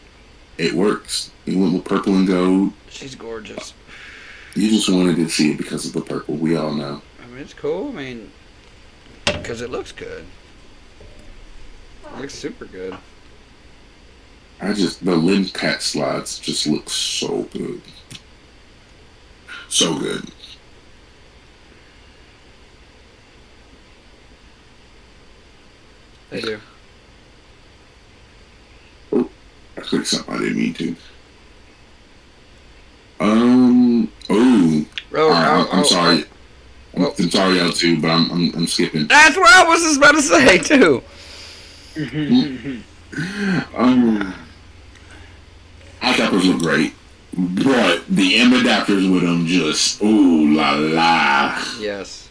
Speaker 4: it works. You went with purple and gold.
Speaker 2: She's gorgeous.
Speaker 4: You just wanted to see it because of the purple. We all know.
Speaker 2: I mean, it's cool. I mean, because it looks good. It looks super good.
Speaker 4: The limb cat slides just look so good. So good.
Speaker 2: They do.
Speaker 4: Oh, I clicked something I didn't mean to. I'm sorry. I'm sorry, y'all too, but I'm skipping.
Speaker 2: That's what I was just about to say too.
Speaker 4: Hot toppers look great, but the M adapters with them just ooh la la.
Speaker 2: Yes.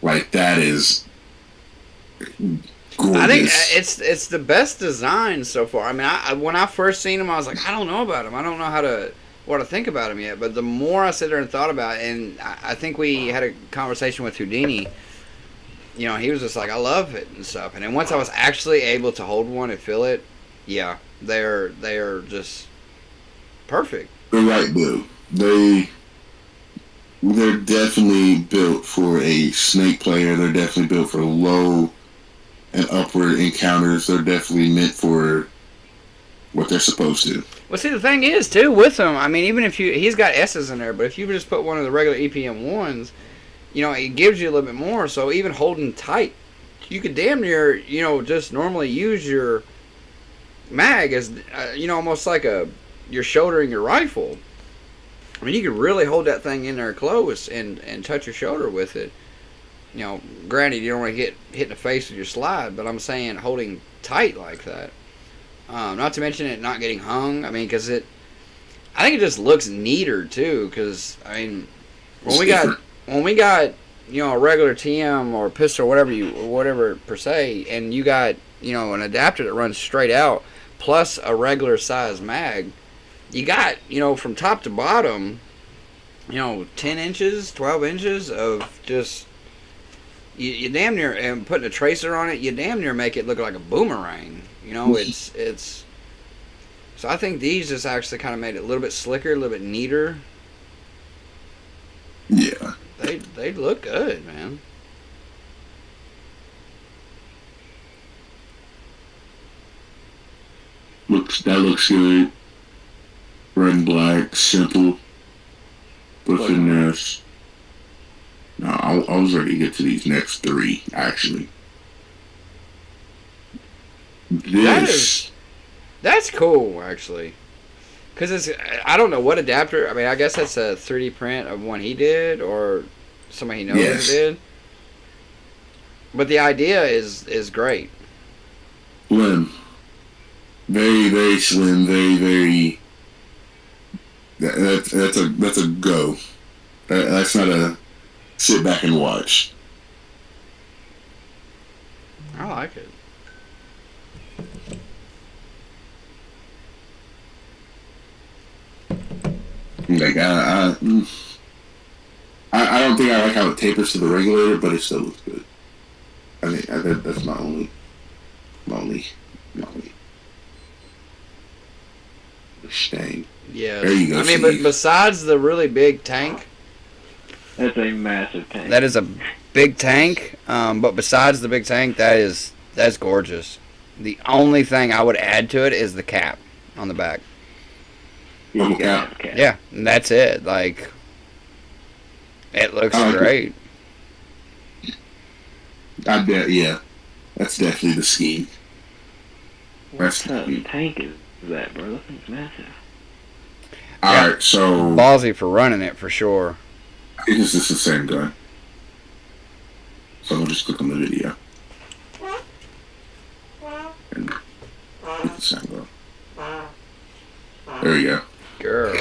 Speaker 4: Like that is gorgeous.
Speaker 2: I think it's the best design so far. I mean, when I first seen them, I was like, I don't know about them. I don't know what to think about them yet. But the more I sit there and thought about it, and I think we had a conversation with Houdini. You know, he was just like, I love it and stuff. And then once I was actually able to hold one and feel it, yeah, they are just perfect.
Speaker 4: They're right blue. They're definitely built for a snake player. They're definitely built for low and upward encounters. They're definitely meant for what they're supposed to.
Speaker 2: Well, see, the thing is, too, with them, I mean, even if he's got S's in there, but if you just put one of the regular EPM ones, you know, it gives you a little bit more. So even holding tight, you could damn near, you know, just normally use your mag as, you know, almost like you're shouldering your rifle. I mean, you could really hold that thing in there close and touch your shoulder with it. You know, granted, you don't want to get hit in the face with your slide, but I'm saying holding tight like that. Not to mention it not getting hung. I mean, because I think it just looks neater too. Because I mean, when we got you know a regular TM or pistol or whatever per se, and you got you know an adapter that runs straight out plus a regular size mag, you got you know from top to bottom, you know 10 inches, 12 inches of just. You damn near, and putting a tracer on it, you damn near make it look like a boomerang. You know, it's. So I think these just actually kind of made it a little bit slicker, a little bit neater.
Speaker 4: Yeah.
Speaker 2: They look good, man.
Speaker 4: That looks good. Red and black, simple. But finesse. No, I was ready to get to these next three, actually.
Speaker 2: That's cool, actually. Because I don't know what adapter, I mean, I guess that's a 3D print of one he did, or somebody he knows did. But the idea is great.
Speaker 4: Slim. Very, very slim, very, very... That's a go. That's not a... sit back and watch.
Speaker 2: I like it.
Speaker 4: Like I don't think I like how it tapers to the regulator, but it still looks good. I mean, that's my only stain.
Speaker 2: Yeah.
Speaker 4: There you go.
Speaker 2: I mean, but besides the really big tank.
Speaker 5: That's a massive tank.
Speaker 2: That is a big tank, but besides the big tank, that's gorgeous. The only thing I would add to it is the cap on the back.
Speaker 4: Cap.
Speaker 2: Yeah, and that's it. Like, it looks great.
Speaker 4: I bet, yeah. That's definitely the scheme.
Speaker 5: What kind of tank is that, bro? That thing's massive.
Speaker 4: Alright, so...
Speaker 2: ballsy for running it, for sure.
Speaker 4: I think this is the same gun. So I'll just click on the video. And it's the same gun. There we go.
Speaker 2: Girl.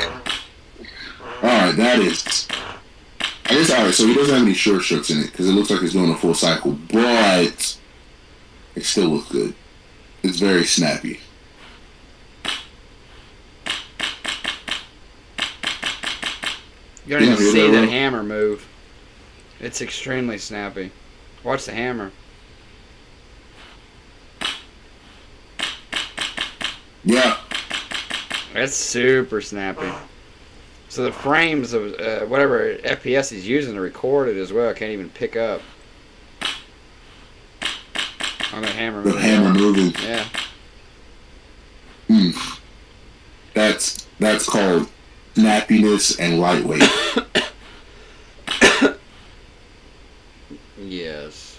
Speaker 4: Alright, that is... I guess, alright, so he doesn't have any short strokes in it, because it looks like he's doing a full cycle, but it still looks good. It's very snappy.
Speaker 2: You don't even see that hammer move. It's extremely snappy. Watch the hammer.
Speaker 4: Yeah.
Speaker 2: It's super snappy. So the frames of whatever FPS he's using to record it as well can't even pick up on that hammer moving.
Speaker 4: The hammer moving.
Speaker 2: Yeah.
Speaker 4: That's called snappiness and lightweight.
Speaker 2: Yes.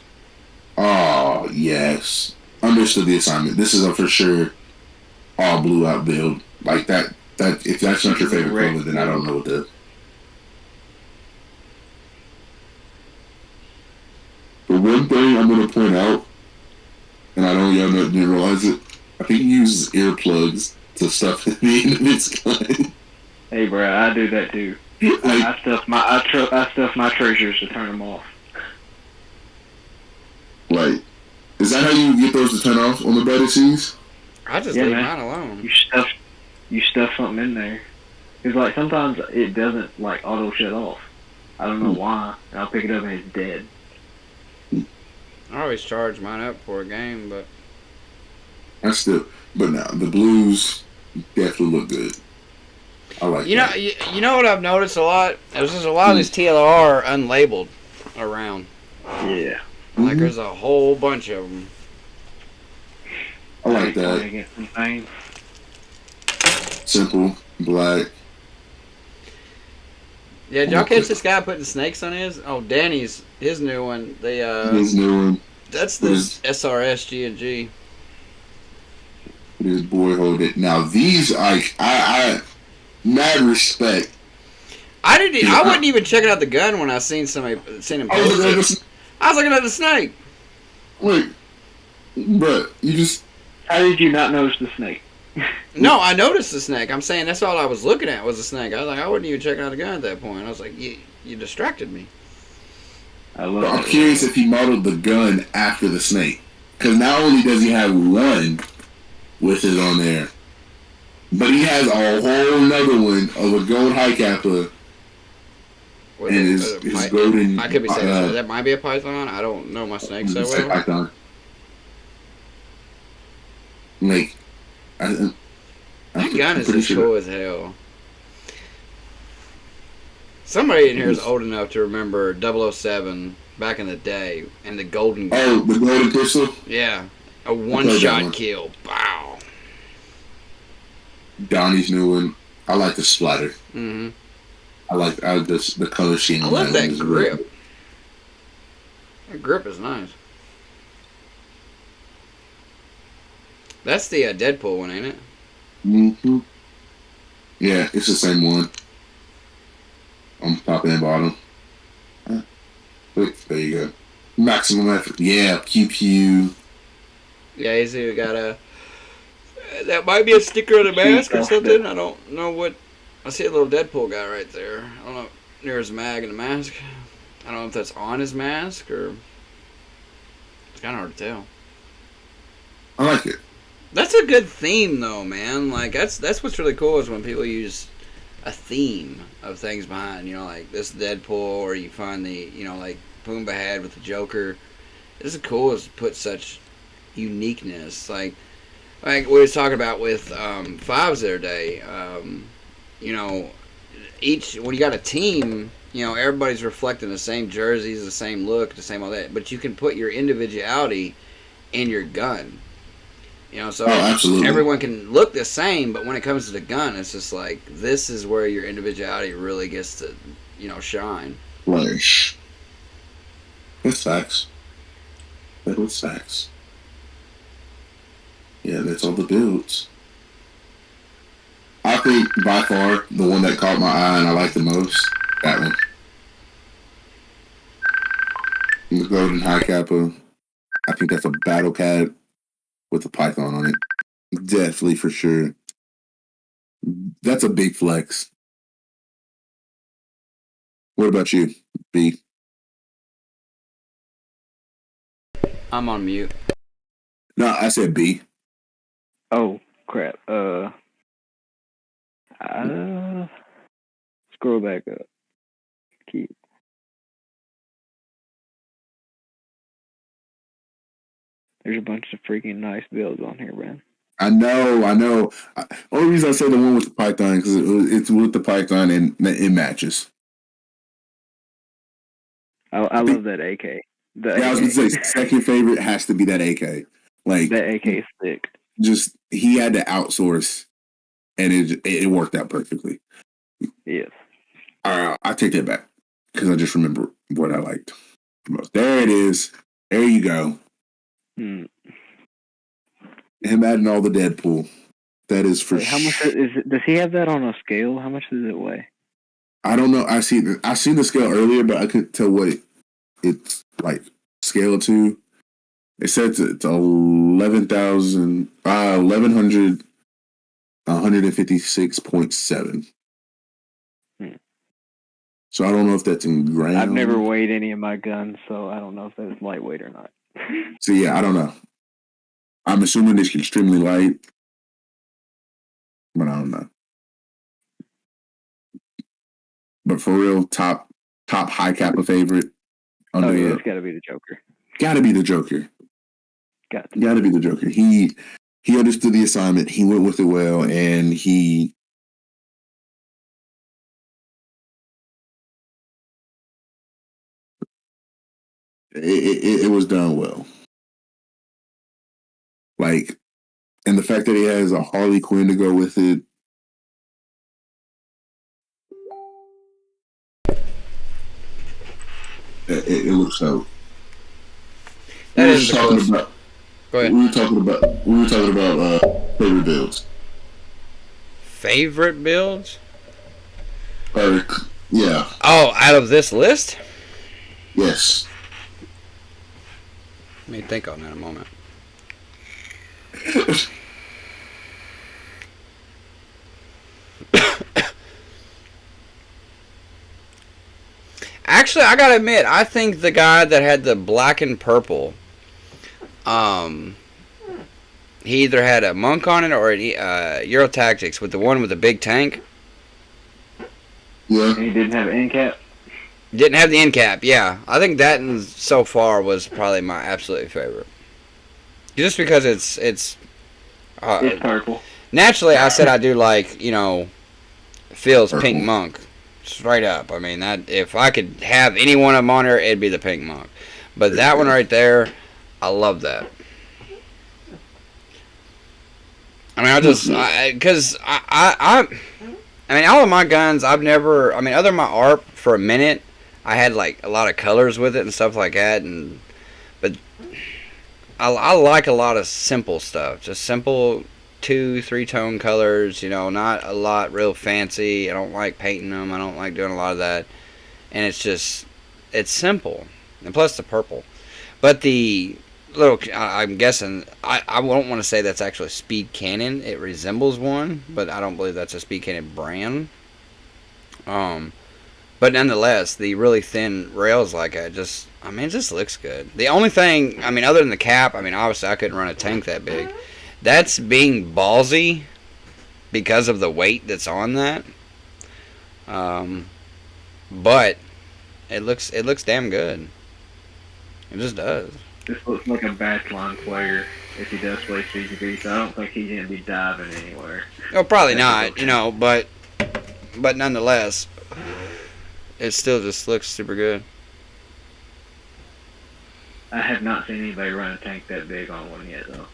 Speaker 4: Oh Oh, yes. Understood the assignment. This is a for sure all blue out build. Like that if that's not your favorite color, then I don't know what to. The one thing I'm going to point out, and I know y'all didn't realize it, I think he uses earplugs to stuff the end of its gun.
Speaker 5: Hey, bro, I do that too. I stuff my treasures to turn them off.
Speaker 4: Like, is that how you get those to turn off on the better C's?
Speaker 2: I just leave mine alone.
Speaker 5: You stuff something in there. It's like sometimes it doesn't like auto shut off. I don't know why. And I'll pick it up and it's dead.
Speaker 2: I always charge mine up for a game, but
Speaker 4: but now the blues definitely look good. I like that.
Speaker 2: You know what I've noticed a lot? There's just a lot of these TLR unlabeled around.
Speaker 5: Yeah.
Speaker 2: Like there's a whole bunch of them.
Speaker 4: I like that. Simple, black.
Speaker 2: Yeah, did y'all catch this guy putting snakes on his? Oh, Danny's, his new one.
Speaker 4: His new one.
Speaker 2: That's the SRS G&G.
Speaker 4: This boy hold it. Now these, I mad respect.
Speaker 2: I wasn't even checking out the gun when I seen him post it. I was looking at the snake.
Speaker 4: Wait, but you just.
Speaker 5: How did you not notice the snake?
Speaker 2: No, I noticed the snake. I'm saying that's all I was looking at was the snake. I was like, I wasn't even checking out the gun at that point. I was like, you distracted me.
Speaker 4: I'm curious if he modeled the gun after the snake. Because not only does he have one with it on there, but he has a whole nother one of a gold high capper. And his golden.
Speaker 2: I could be saying that might be a python. I don't know my snakes that well.
Speaker 4: Python. Like,
Speaker 2: that gun is just cool as hell. Somebody in here is old enough to remember 007 back in the day and the golden gun.
Speaker 4: Oh, the golden pistol?
Speaker 2: Yeah. A one-shot kill. Wow.
Speaker 4: Donnie's new one. I like the splatter.
Speaker 2: Mm-hmm.
Speaker 4: I like the color scheme.
Speaker 2: I love that grip. That grip is nice. That's the Deadpool one, ain't it?
Speaker 4: Mm-hmm. Yeah, it's the same one. On top and bottom. There you go. Maximum effort. Yeah, pew pew.
Speaker 2: Yeah, he's either got a... That might be a sticker on a mask or something. I don't know what... I see a little Deadpool guy right there. I don't know. Near his mag and the mask. I don't know if that's on his mask or... It's kind of hard to tell.
Speaker 4: I like it.
Speaker 2: That's a good theme, though, man. Like, that's what's really cool is when people use a theme of things behind. You know, like this Deadpool, or you find the, like Pumbaa had with the Joker. This is cool is to put such uniqueness. Like we was talking about with Fives the other day. When you got a team, everybody's reflecting the same jerseys, the same look, the same all that. But you can put your individuality in your gun. So
Speaker 4: absolutely.
Speaker 2: Everyone can look the same, but when it comes to the gun, it's just like, this is where your individuality really gets to, shine.
Speaker 4: Flourish. That's facts. That was facts. Yeah, that's all the builds. I think, by far, the one that caught my eye and I like the most, that one. The golden high kappa. I think that's a battle cat with a python on it. Definitely, for sure. That's a big flex. What about you, B?
Speaker 2: I'm on mute.
Speaker 4: No, I said B.
Speaker 5: Oh, crap. Scroll back up. Keep. There's a bunch of freaking nice builds on here, man.
Speaker 4: I know. Only reason I say the one with the python because it's with the python and it matches.
Speaker 5: I love that AK.
Speaker 4: I was gonna say second favorite has to be that AK. Like
Speaker 5: that AK is thick.
Speaker 4: Just he had to outsource, and it worked out perfectly.
Speaker 5: Yes.
Speaker 4: I take that back because I just remember what I liked the most. There it is. There you go.
Speaker 5: Hmm.
Speaker 4: Him adding all the Deadpool. That is for
Speaker 5: Wait, how much is it? Does he have that on a scale? How much does it weigh?
Speaker 4: I don't know. I seen the scale earlier, but I couldn't tell what it's like scale to. It says it's 1,156.7. So I don't know if that's in grams.
Speaker 5: I've never weighed any of my guns, so I don't know if that's lightweight or not.
Speaker 4: So yeah, I don't know. I'm assuming it's extremely light, but I don't know. But for real, top high kappa favorite.
Speaker 5: Oh yeah, it's got to be the Joker.
Speaker 4: Got to be the Joker.
Speaker 5: Got
Speaker 4: to be the Joker. He understood the assignment. He went with it well, and it was done well. Like, and the fact that he has a Harley Quinn to go with it. It looks so.
Speaker 2: That is talking
Speaker 4: about.
Speaker 2: Go ahead.
Speaker 4: We were talking about favorite builds.
Speaker 2: Favorite builds?
Speaker 4: Yeah.
Speaker 2: Oh, out of this list?
Speaker 4: Yes.
Speaker 2: Let me think on that a moment. Actually, I gotta admit, I think the guy that had the black and purple, he either had a monk on it or Euro Tactics with the one with the big tank.
Speaker 4: Yeah.
Speaker 5: And he didn't have an end cap.
Speaker 2: Didn't have the end cap. Yeah, I think that so far was probably my absolute favorite. Just because it's
Speaker 5: purple.
Speaker 2: Naturally, I said I do like Phil's
Speaker 4: Purple.
Speaker 2: pink monk. Straight up. I mean, that if I could have any one of them on there, it'd be the pink monk. But that one right there, I love that. I mean, I mean, all of my guns, I've never, I mean, other than my ARP for a minute, I had like a lot of colors with it and stuff like that. But I like a lot of simple stuff. Just simple 2-3 tone colors, not a lot real fancy. I don't like painting them. I don't like doing a lot of that. And it's simple. And plus the purple. But the little, I'm guessing, I don't want to say that's actually Speed Cannon. It resembles one, but I don't believe that's a Speed Cannon brand. But nonetheless, the really thin rails like it just looks good. The only thing, I mean, other than the cap, I mean, obviously I couldn't run a tank that big. That's being ballsy because of the weight that's on that. But it looks damn good. It just does.
Speaker 5: This looks like a backline player if he does play CGB, so I don't think he's going to be diving anywhere.
Speaker 2: Oh, probably not, but nonetheless, it still just looks super good.
Speaker 5: I have not seen anybody run a tank that big on one yet, though.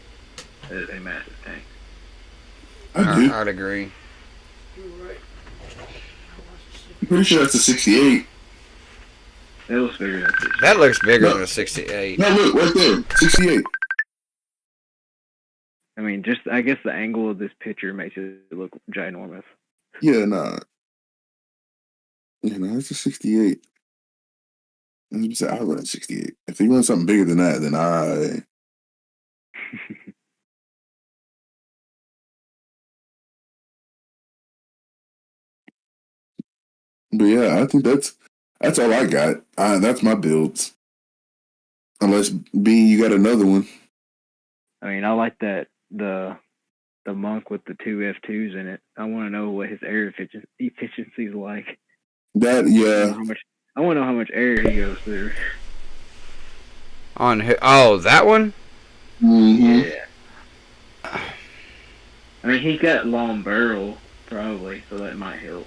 Speaker 5: It is a massive tank.
Speaker 2: I'd agree.
Speaker 4: I'm pretty sure that's a 68.
Speaker 5: It looks bigger than 68.
Speaker 2: That looks bigger than a 68.
Speaker 4: No, look, right there. 68.
Speaker 5: I mean, I guess the angle of this picture makes it look ginormous.
Speaker 4: Yeah, nah. Yeah, no, it's a 68. I run a 68. If you run something bigger than that, then But yeah, I think that's all I got. That's my builds. Unless B, you got another one.
Speaker 5: I mean, I like that the monk with the 2 F2s in it. I want to know what his air efficiency is like.
Speaker 4: That, yeah.
Speaker 5: I want to know how much air he goes through.
Speaker 2: On who? Oh, that one?
Speaker 4: Mm-hmm.
Speaker 5: Yeah. I mean, he's got long barrel, probably, so that might help.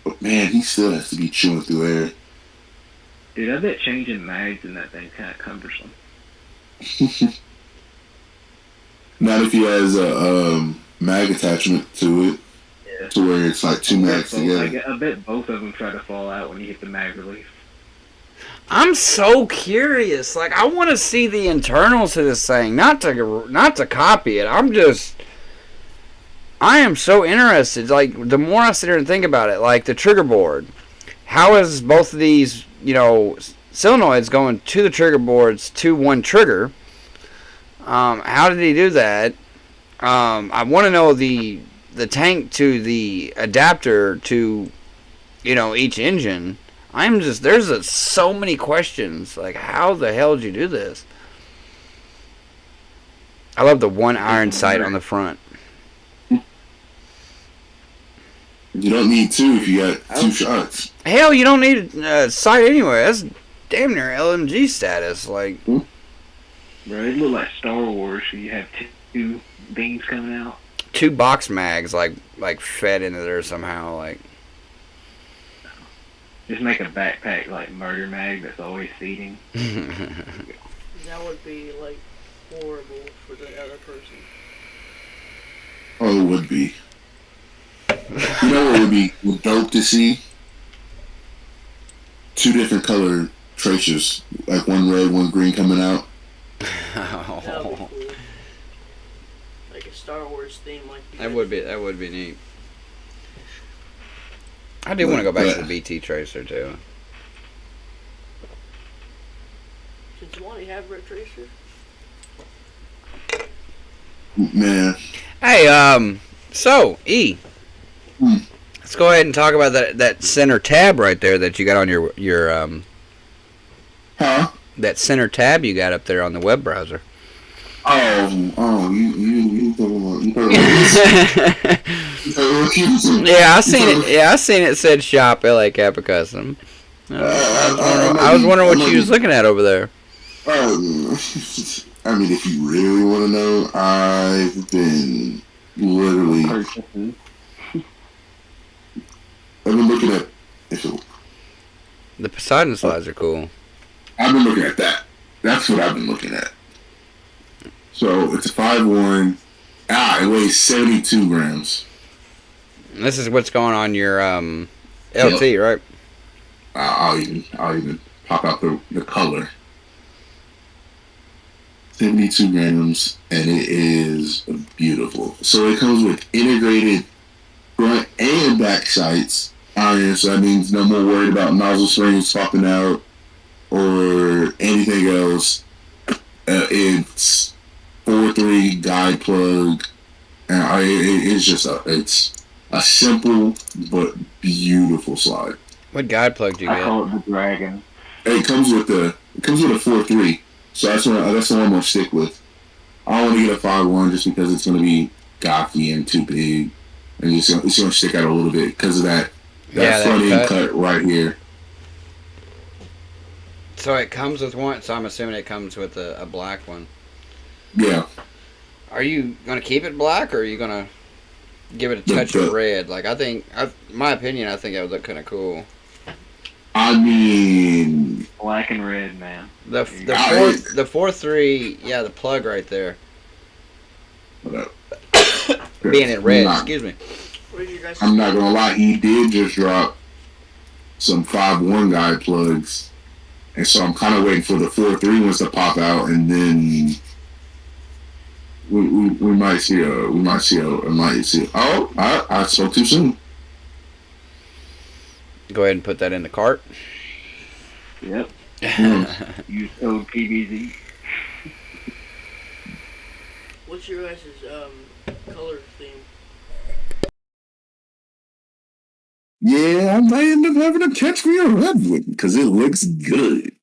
Speaker 4: But man, he still has to be chewing through air.
Speaker 5: Dude, I bet changing mags in that thing kind of cumbersome.
Speaker 4: Not if he has a mag attachment to it.
Speaker 5: Yeah.
Speaker 4: To where it's like two mags together.
Speaker 5: I bet both of them try to fall out when you hit the mag release.
Speaker 2: I'm so curious. Like, I want to see the internals of this thing, not to copy it. I am so interested. Like, the more I sit here and think about it, like the trigger board, how is both of these, solenoids going to the trigger boards to one trigger? How did he do that? I want to know the tank to the adapter to, each engine. There's so many questions. Like, how the hell did you do this? I love the one iron sight on the front.
Speaker 4: You don't need two if you got two shots.
Speaker 2: Hell, you don't need a sight anyway. That's damn near LMG status. Like,
Speaker 5: Bro, it looked like Star Wars. You have two beams coming out.
Speaker 2: 2 box mags, like fed into there somehow. Like,
Speaker 5: just make a backpack like murder mag that's always feeding.
Speaker 6: That would be like horrible for the other person.
Speaker 4: Oh, it would be. You know what would be dope to see? 2 different color tracers, like one red, one green coming out.
Speaker 6: That would be cool. Like a Star Wars theme, like
Speaker 2: that would be neat. I do want to go back to the BT tracer too.
Speaker 6: Since you already have Red Tracer.
Speaker 4: Man.
Speaker 2: Hey, so E. Let's go ahead and talk about that center tab right there that you got on your
Speaker 4: Huh?
Speaker 2: that center tab you got up there on the web browser. Yeah, I seen it. Yeah, I seen it said shop LA Kappa Custom. I was wondering what you was looking at over there.
Speaker 4: I mean, if you really want to know, I've been literally. I've been looking at.
Speaker 2: The Poseidon slides are cool.
Speaker 4: I've been looking at that. That's what I've been looking at. So it's a 5.1. It weighs 72 grams.
Speaker 2: This is what's going on your LT, right?
Speaker 4: I'll even pop out the color. 72 grams, and it is beautiful. So it comes with integrated front and back sights iron, so that means no more worried about nozzle springs popping out or anything else. It's 4.3 guide plug, and it's a simple but beautiful slide.
Speaker 2: What guide plug do you
Speaker 5: I
Speaker 2: get?
Speaker 5: call it the Dragon.
Speaker 4: It comes with a 4.3, so that's the one I'm gonna stick with. I don't want to get a 5.1 just because it's gonna be gothy and too big, and it's gonna stick out a little bit because of that front end cut right here.
Speaker 2: So it comes with one. So I'm assuming it comes with a black one.
Speaker 4: Yeah.
Speaker 2: Are you gonna keep it black, or are you gonna give it a touch of red? Like, my opinion, I think that would look kind of cool.
Speaker 4: I mean,
Speaker 5: Black and red, man.
Speaker 2: The 4.3, yeah, the plug right there. Being in red, excuse me.
Speaker 4: I'm not gonna lie, he did just drop some 5.1 guide plugs, and so I'm kind of waiting for the 4.3 ones to pop out, and then we might see a. Oh, I spoke too soon.
Speaker 2: Go ahead and put that in the cart.
Speaker 5: Yep. Use code PBZ.
Speaker 6: What's your guys' color theme?
Speaker 4: Yeah, I might end up having to catch me a red one because it looks good.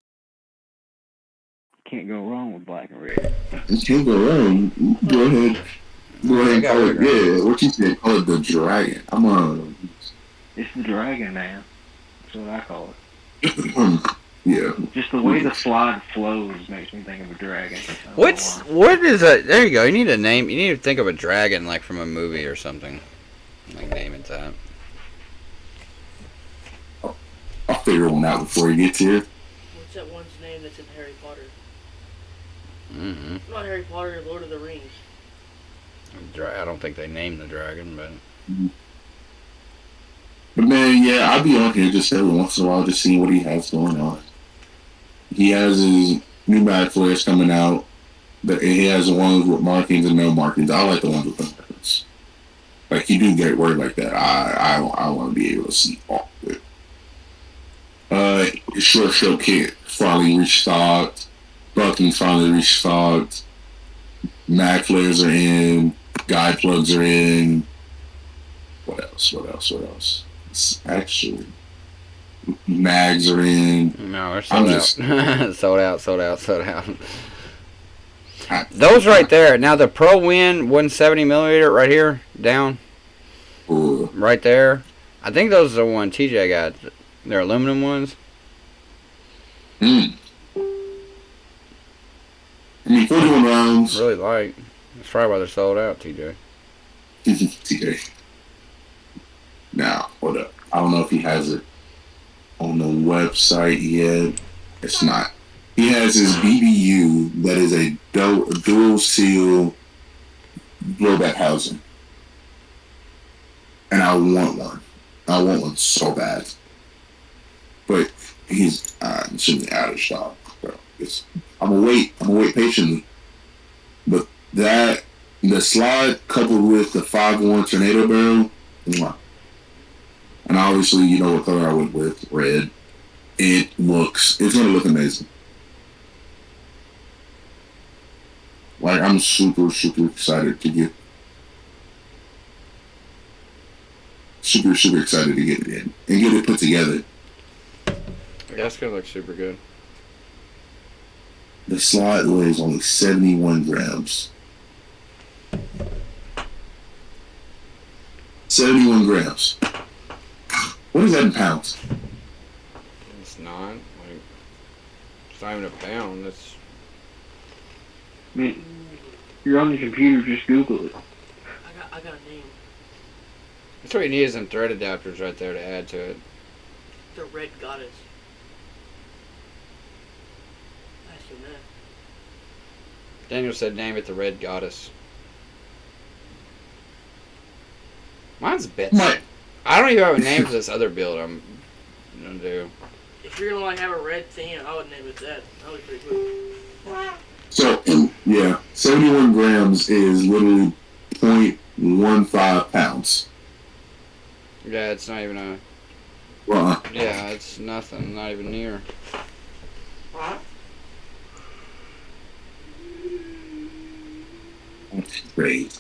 Speaker 5: Can't go wrong with black and red.
Speaker 4: It can't go wrong. Go ahead and call it. Yeah, what you said? Call it the Dragon.
Speaker 5: It's the Dragon, man. That's what I call it.
Speaker 4: Yeah.
Speaker 5: Just the way the slide flows makes me think of a dragon.
Speaker 2: What is that? There you go. You need a name. You need to think of a dragon, like from a movie or something. Like, name it that.
Speaker 4: I'll figure one out before he gets here.
Speaker 6: What's that one's name that's in Harry Potter?
Speaker 2: Mm-hmm.
Speaker 6: Not Harry Potter, Lord of the Rings.
Speaker 2: I don't think they named the dragon, but.
Speaker 4: But man, yeah, I'll be on here just every once in a while, just seeing what he has going on. He has his new mag flares coming out. He has the ones with markings and no markings. I like the ones with the markings. Like, you do get word like that. I want to be able to see all of it. Short stroke kit finally restocked. Buckings finally restocked. Mag flares are in. Guide plugs are in. What else? It's actually, mags are in.
Speaker 2: No, they're sold out. sold out. Those right there. Now the Pro Win 170mm right here, down. Right there. I think those are the one TJ got. They're aluminum ones.
Speaker 4: I mean, 41 rounds.
Speaker 2: Really light. That's probably why they're sold out, TJ.
Speaker 4: TJ. Now, hold up. I don't know if he has it on the website yet. It's not. He has his BBU that is a dual seal blowback housing. And I want one. I want one so bad. But he's simply out of stock. So I'm gonna wait patiently. But the slide coupled with the 5-1 tornado barrel, mwah. And obviously, you know what color I went with, red. It's gonna look amazing. Like, I'm super excited to get. Super excited to get it in and get it put together.
Speaker 2: Yeah, it's gonna look super good.
Speaker 4: The slide weighs only 71 grams. 71 grams. What is that in pounds?
Speaker 2: It's not. Like, it's not even a pound. That's.
Speaker 5: I mean, you're on the computer, just Google it.
Speaker 6: I got a name.
Speaker 2: That's what you need is some thread adapters right there to add to it.
Speaker 6: The Red Goddess. Ask him that.
Speaker 2: Daniel said, name it the Red Goddess. Mine's Betsy. I don't even have a name for this other build I'm gonna do.
Speaker 6: If you're gonna like have a red thing, I would name it that. That would be pretty cool.
Speaker 4: So, yeah, 71 grams is literally 0.15 pounds.
Speaker 2: Yeah, it's not even a. Yeah, it's nothing. Not even near.
Speaker 4: That's great.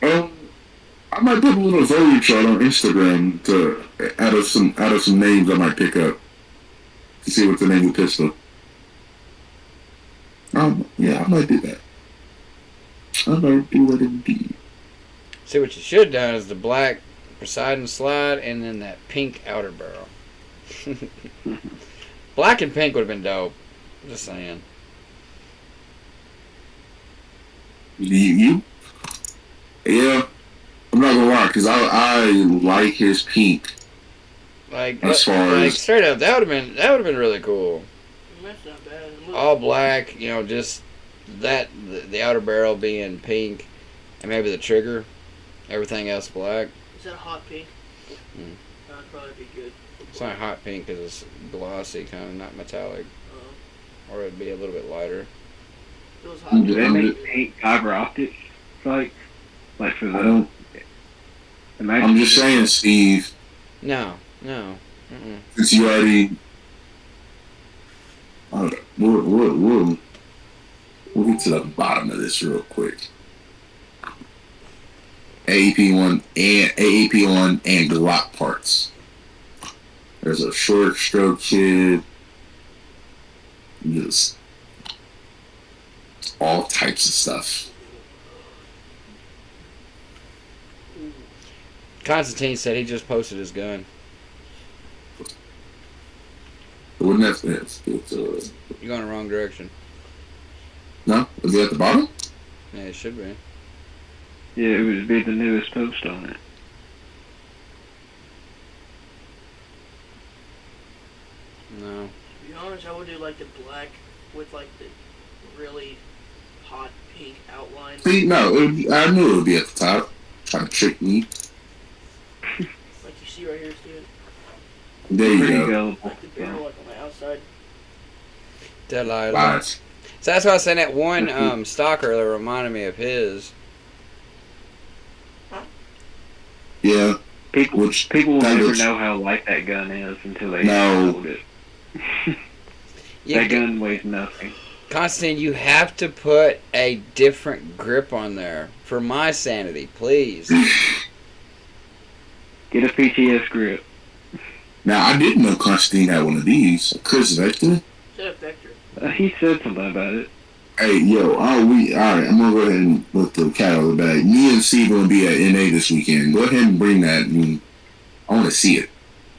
Speaker 4: I might put a little voting chart on Instagram to out of some names I might pick up to see what's the name of the pistol. Yeah, I might do that. I might do it indeed.
Speaker 2: See, what you should have done is the black Poseidon slide and then that pink outer barrel. Black and pink would have been dope. Just saying.
Speaker 4: You? Yeah. I'm not gonna lie, because I like his pink.
Speaker 2: Like,
Speaker 4: as far
Speaker 2: like
Speaker 4: as
Speaker 2: straight up, that would have been really cool.
Speaker 6: That's not bad.
Speaker 2: All black, you know, just that the outer barrel being pink, and maybe the trigger, everything else black.
Speaker 6: Is that a hot pink? That'd probably be good.
Speaker 2: It's not hot pink because it's glossy, kind of not metallic, or it'd be a little bit lighter.
Speaker 6: It was hot.
Speaker 5: Do they make pink fiber optics? Like for the.
Speaker 4: I'm just saying, Steve.
Speaker 2: No.
Speaker 4: Since you already, we'll get to the bottom of this real quick. AEP1 and Glock parts. There's a short stroke kid. Just all types of stuff.
Speaker 2: Constantine said he just posted his gun.
Speaker 4: Wouldn't that
Speaker 2: You're going the wrong direction.
Speaker 4: No? Is it at the bottom?
Speaker 2: Yeah, it should be.
Speaker 5: Yeah, it would be the newest post on it.
Speaker 2: No.
Speaker 6: To be honest, I would do like the black with like the really hot pink outline.
Speaker 4: See, no, I knew it would be at the top. Trying to trick me.
Speaker 6: Like you see right here, Steven.
Speaker 4: There you
Speaker 5: Pretty
Speaker 4: go.
Speaker 5: available.
Speaker 6: Like the barrel, like on the outside.
Speaker 2: Dead light.
Speaker 4: Lies.
Speaker 2: So that's why I said that one stalker that reminded me of his.
Speaker 4: Yeah.
Speaker 5: People will
Speaker 4: that
Speaker 5: never
Speaker 4: looks-
Speaker 5: know how light that gun is until they
Speaker 4: No.
Speaker 5: hold it.
Speaker 2: You
Speaker 5: That gun weighs nothing.
Speaker 2: Constantine, you have to put a different grip on there for my sanity, please.
Speaker 5: Get a PTS grip.
Speaker 4: Now, I didn't know Constantine had one of these. Chris Vector.
Speaker 6: Shut up, Vector.
Speaker 5: He said something about it.
Speaker 4: Hey, yo, all right, I'm going to go ahead and put the cat out of the bag. Me and Steve going to be at NA this weekend. Go ahead and bring that. I want to see it.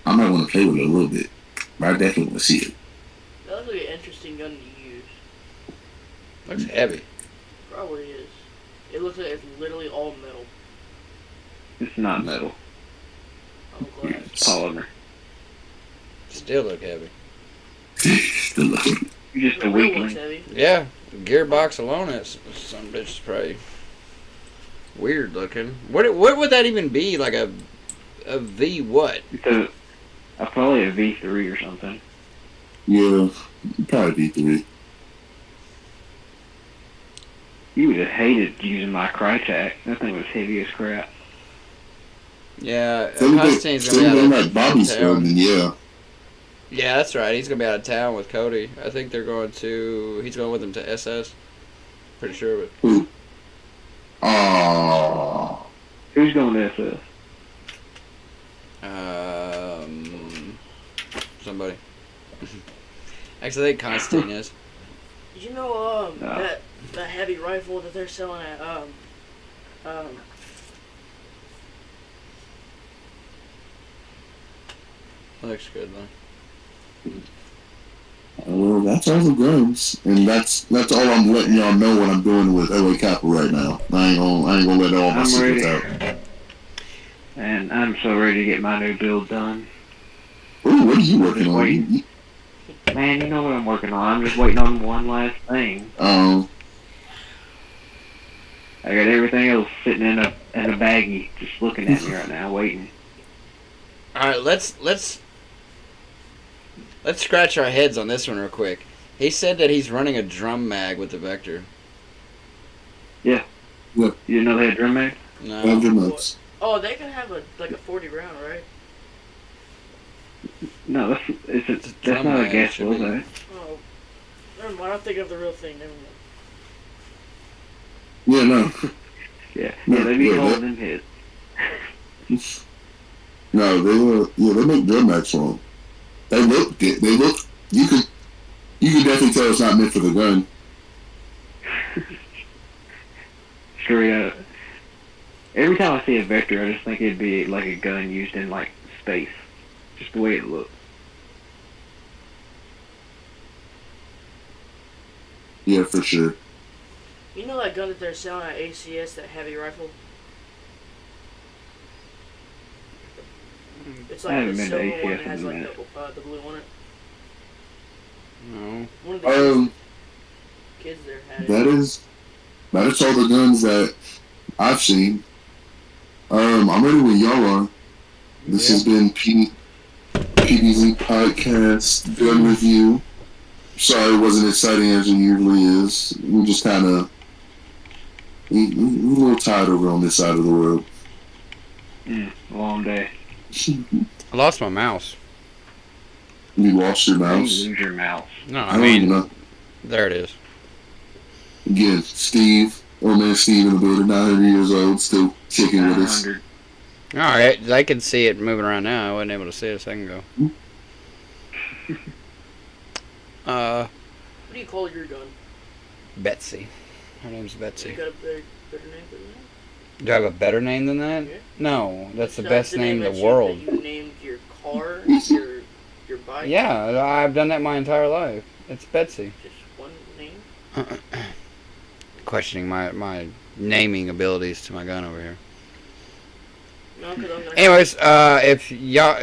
Speaker 4: I might want to play with it a little bit, but I definitely want to see it.
Speaker 6: That looks like an interesting gun to use.
Speaker 2: Looks heavy.
Speaker 6: Probably is. It looks like it's literally all metal.
Speaker 5: It's not metal.
Speaker 6: Oh, glass.
Speaker 5: It's polymer.
Speaker 2: Still look heavy.
Speaker 5: You're just
Speaker 6: The
Speaker 5: a
Speaker 6: real one's
Speaker 5: weakling.
Speaker 6: heavy.
Speaker 2: Yeah, the gearbox alone, it's some bitch is pretty weird looking. What would that even be? Like a V what?
Speaker 5: It's probably a V3 or something.
Speaker 4: Yeah, probably V3.
Speaker 5: You would have hated using my Crytek. That thing was heavy as crap.
Speaker 2: Yeah,
Speaker 4: Something
Speaker 2: Constantine's gonna be out
Speaker 4: like
Speaker 2: of
Speaker 4: Bobby's
Speaker 2: town.
Speaker 4: filming, yeah.
Speaker 2: Yeah, that's right. He's gonna be out of town with Cody. I think they're going to. He's going with them to SS. Pretty sure of it.
Speaker 4: Aww.
Speaker 5: Who's going to SS?
Speaker 2: Somebody. Actually, I think Constantine is.
Speaker 6: Did you know
Speaker 5: No.
Speaker 6: that heavy rifle that they're selling at
Speaker 2: Looks good though.
Speaker 4: Well, that's all the guns, and that's all I'm letting y'all know what I'm doing with LA Capital right now. I ain't gonna let all my
Speaker 5: I'm
Speaker 4: secrets
Speaker 5: ready.
Speaker 4: out.
Speaker 5: And I'm so ready to get my new build done.
Speaker 4: Ooh, what are you working
Speaker 5: Just
Speaker 4: on?
Speaker 5: waiting. Man, you know what I'm working on. I'm just waiting on one last thing.
Speaker 4: Um,
Speaker 5: I got everything else sitting in a baggie, just looking at me right now, waiting.
Speaker 2: All right, let's scratch our heads on this one real quick. He said that he's running a drum mag with the Vector.
Speaker 5: You didn't know they had drum mag?
Speaker 2: No.
Speaker 4: 100 months.
Speaker 6: oh, they can have a 40 round, right?
Speaker 5: No, that's
Speaker 2: drum
Speaker 5: not a
Speaker 2: mag,
Speaker 5: gas
Speaker 2: should
Speaker 5: full,
Speaker 2: be.
Speaker 5: is it?
Speaker 6: Oh, never mind. I'm thinking of the real thing. Never mind.
Speaker 4: Yeah, no.
Speaker 5: Yeah, they be
Speaker 4: Yeah,
Speaker 5: holding them hits.
Speaker 4: No, they make drum mats for them. They look, you could definitely tell it's not meant for the gun.
Speaker 5: Straight up. Every time I see a Vector, I just think it'd be like a gun used in like space. Just the way it looks.
Speaker 4: Yeah, for sure.
Speaker 6: You know that gun that they're selling at ACS, that heavy rifle? It's
Speaker 5: I
Speaker 6: like
Speaker 5: haven't
Speaker 6: the
Speaker 5: been to
Speaker 6: silver one
Speaker 5: ACS
Speaker 6: that has
Speaker 5: in a
Speaker 6: like
Speaker 5: minute.
Speaker 6: the blue on it.
Speaker 2: No.
Speaker 6: One of the
Speaker 4: Um,
Speaker 6: kids there had it.
Speaker 4: that is all the guns that I've seen. I'm ready when y'all are. This has been PBZ Podcast gun review. Sorry it wasn't exciting as it usually is. We just kind of we're a little tired over on this side of the world.
Speaker 5: Long day.
Speaker 2: I lost my mouse.
Speaker 4: You lost your
Speaker 5: You
Speaker 4: mouse.
Speaker 5: lose your mouse.
Speaker 2: No,
Speaker 4: I
Speaker 2: I
Speaker 4: don't even
Speaker 2: mean,
Speaker 4: know.
Speaker 2: there it is.
Speaker 4: Again, Steve, old man Steve in the building, 900 years old, still kicking with us.
Speaker 5: 900.
Speaker 2: All right, I can see it moving around now. I wasn't able to see it a second ago.
Speaker 6: What do you call your gun?
Speaker 2: Betsy. Her name's
Speaker 6: You
Speaker 2: Betsy.
Speaker 6: got a better name for that?
Speaker 2: Do I have a better name than that?
Speaker 6: Yeah.
Speaker 2: No, that's the
Speaker 6: So
Speaker 2: best
Speaker 6: the
Speaker 2: name in
Speaker 6: that
Speaker 2: the
Speaker 6: you-
Speaker 2: world.
Speaker 6: that you named your car, your bike.
Speaker 2: Yeah, I've done that my entire life. It's Betsy.
Speaker 6: Just one name.
Speaker 2: Questioning my naming abilities to my gun over here.
Speaker 6: No, because I'm gonna.
Speaker 2: Anyways,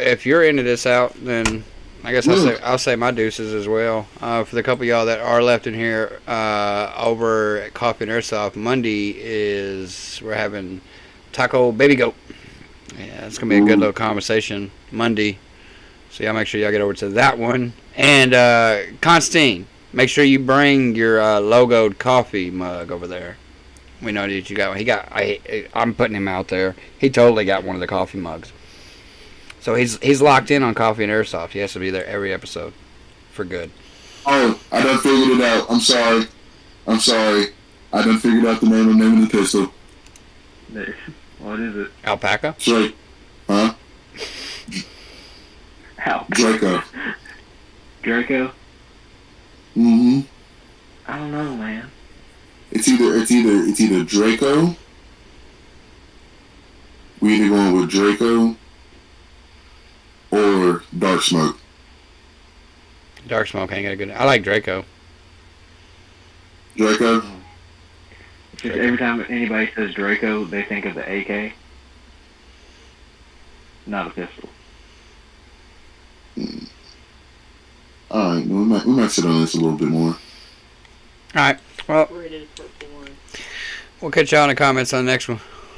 Speaker 2: if you're into this out, then I guess I'll say my deuces as well. For the couple of y'all that are left in here, over at Coffee and Airsoft, Monday we're having Taco Baby Goat. Yeah, it's gonna be a good little conversation Monday. So y'all make sure y'all get over to that one. And Constantine, make sure you bring your logoed coffee mug over there. We know that you got one. I'm putting him out there. He totally got one of the coffee mugs. So he's locked in on coffee and airsoft. He has to be there every episode for good.
Speaker 4: Oh, I done figured it out. I'm sorry. I done figured out the name of the pistol.
Speaker 5: What is it?
Speaker 2: Alpaca?
Speaker 4: Drake. Huh? Draco.
Speaker 5: Draco?
Speaker 4: Mm-hmm.
Speaker 5: I don't know, man.
Speaker 4: It's either Draco. We either going with Draco or Dark Smoke.
Speaker 2: Dark Smoke ain't got a good. I like Draco.
Speaker 4: Draco.
Speaker 5: Just every time anybody says Draco, they think of the AK, not a pistol.
Speaker 4: All right, we might sit on this a little bit more.
Speaker 2: All right. Well,
Speaker 6: Rated purple one.
Speaker 2: we'll catch y'all in the comments on the next one.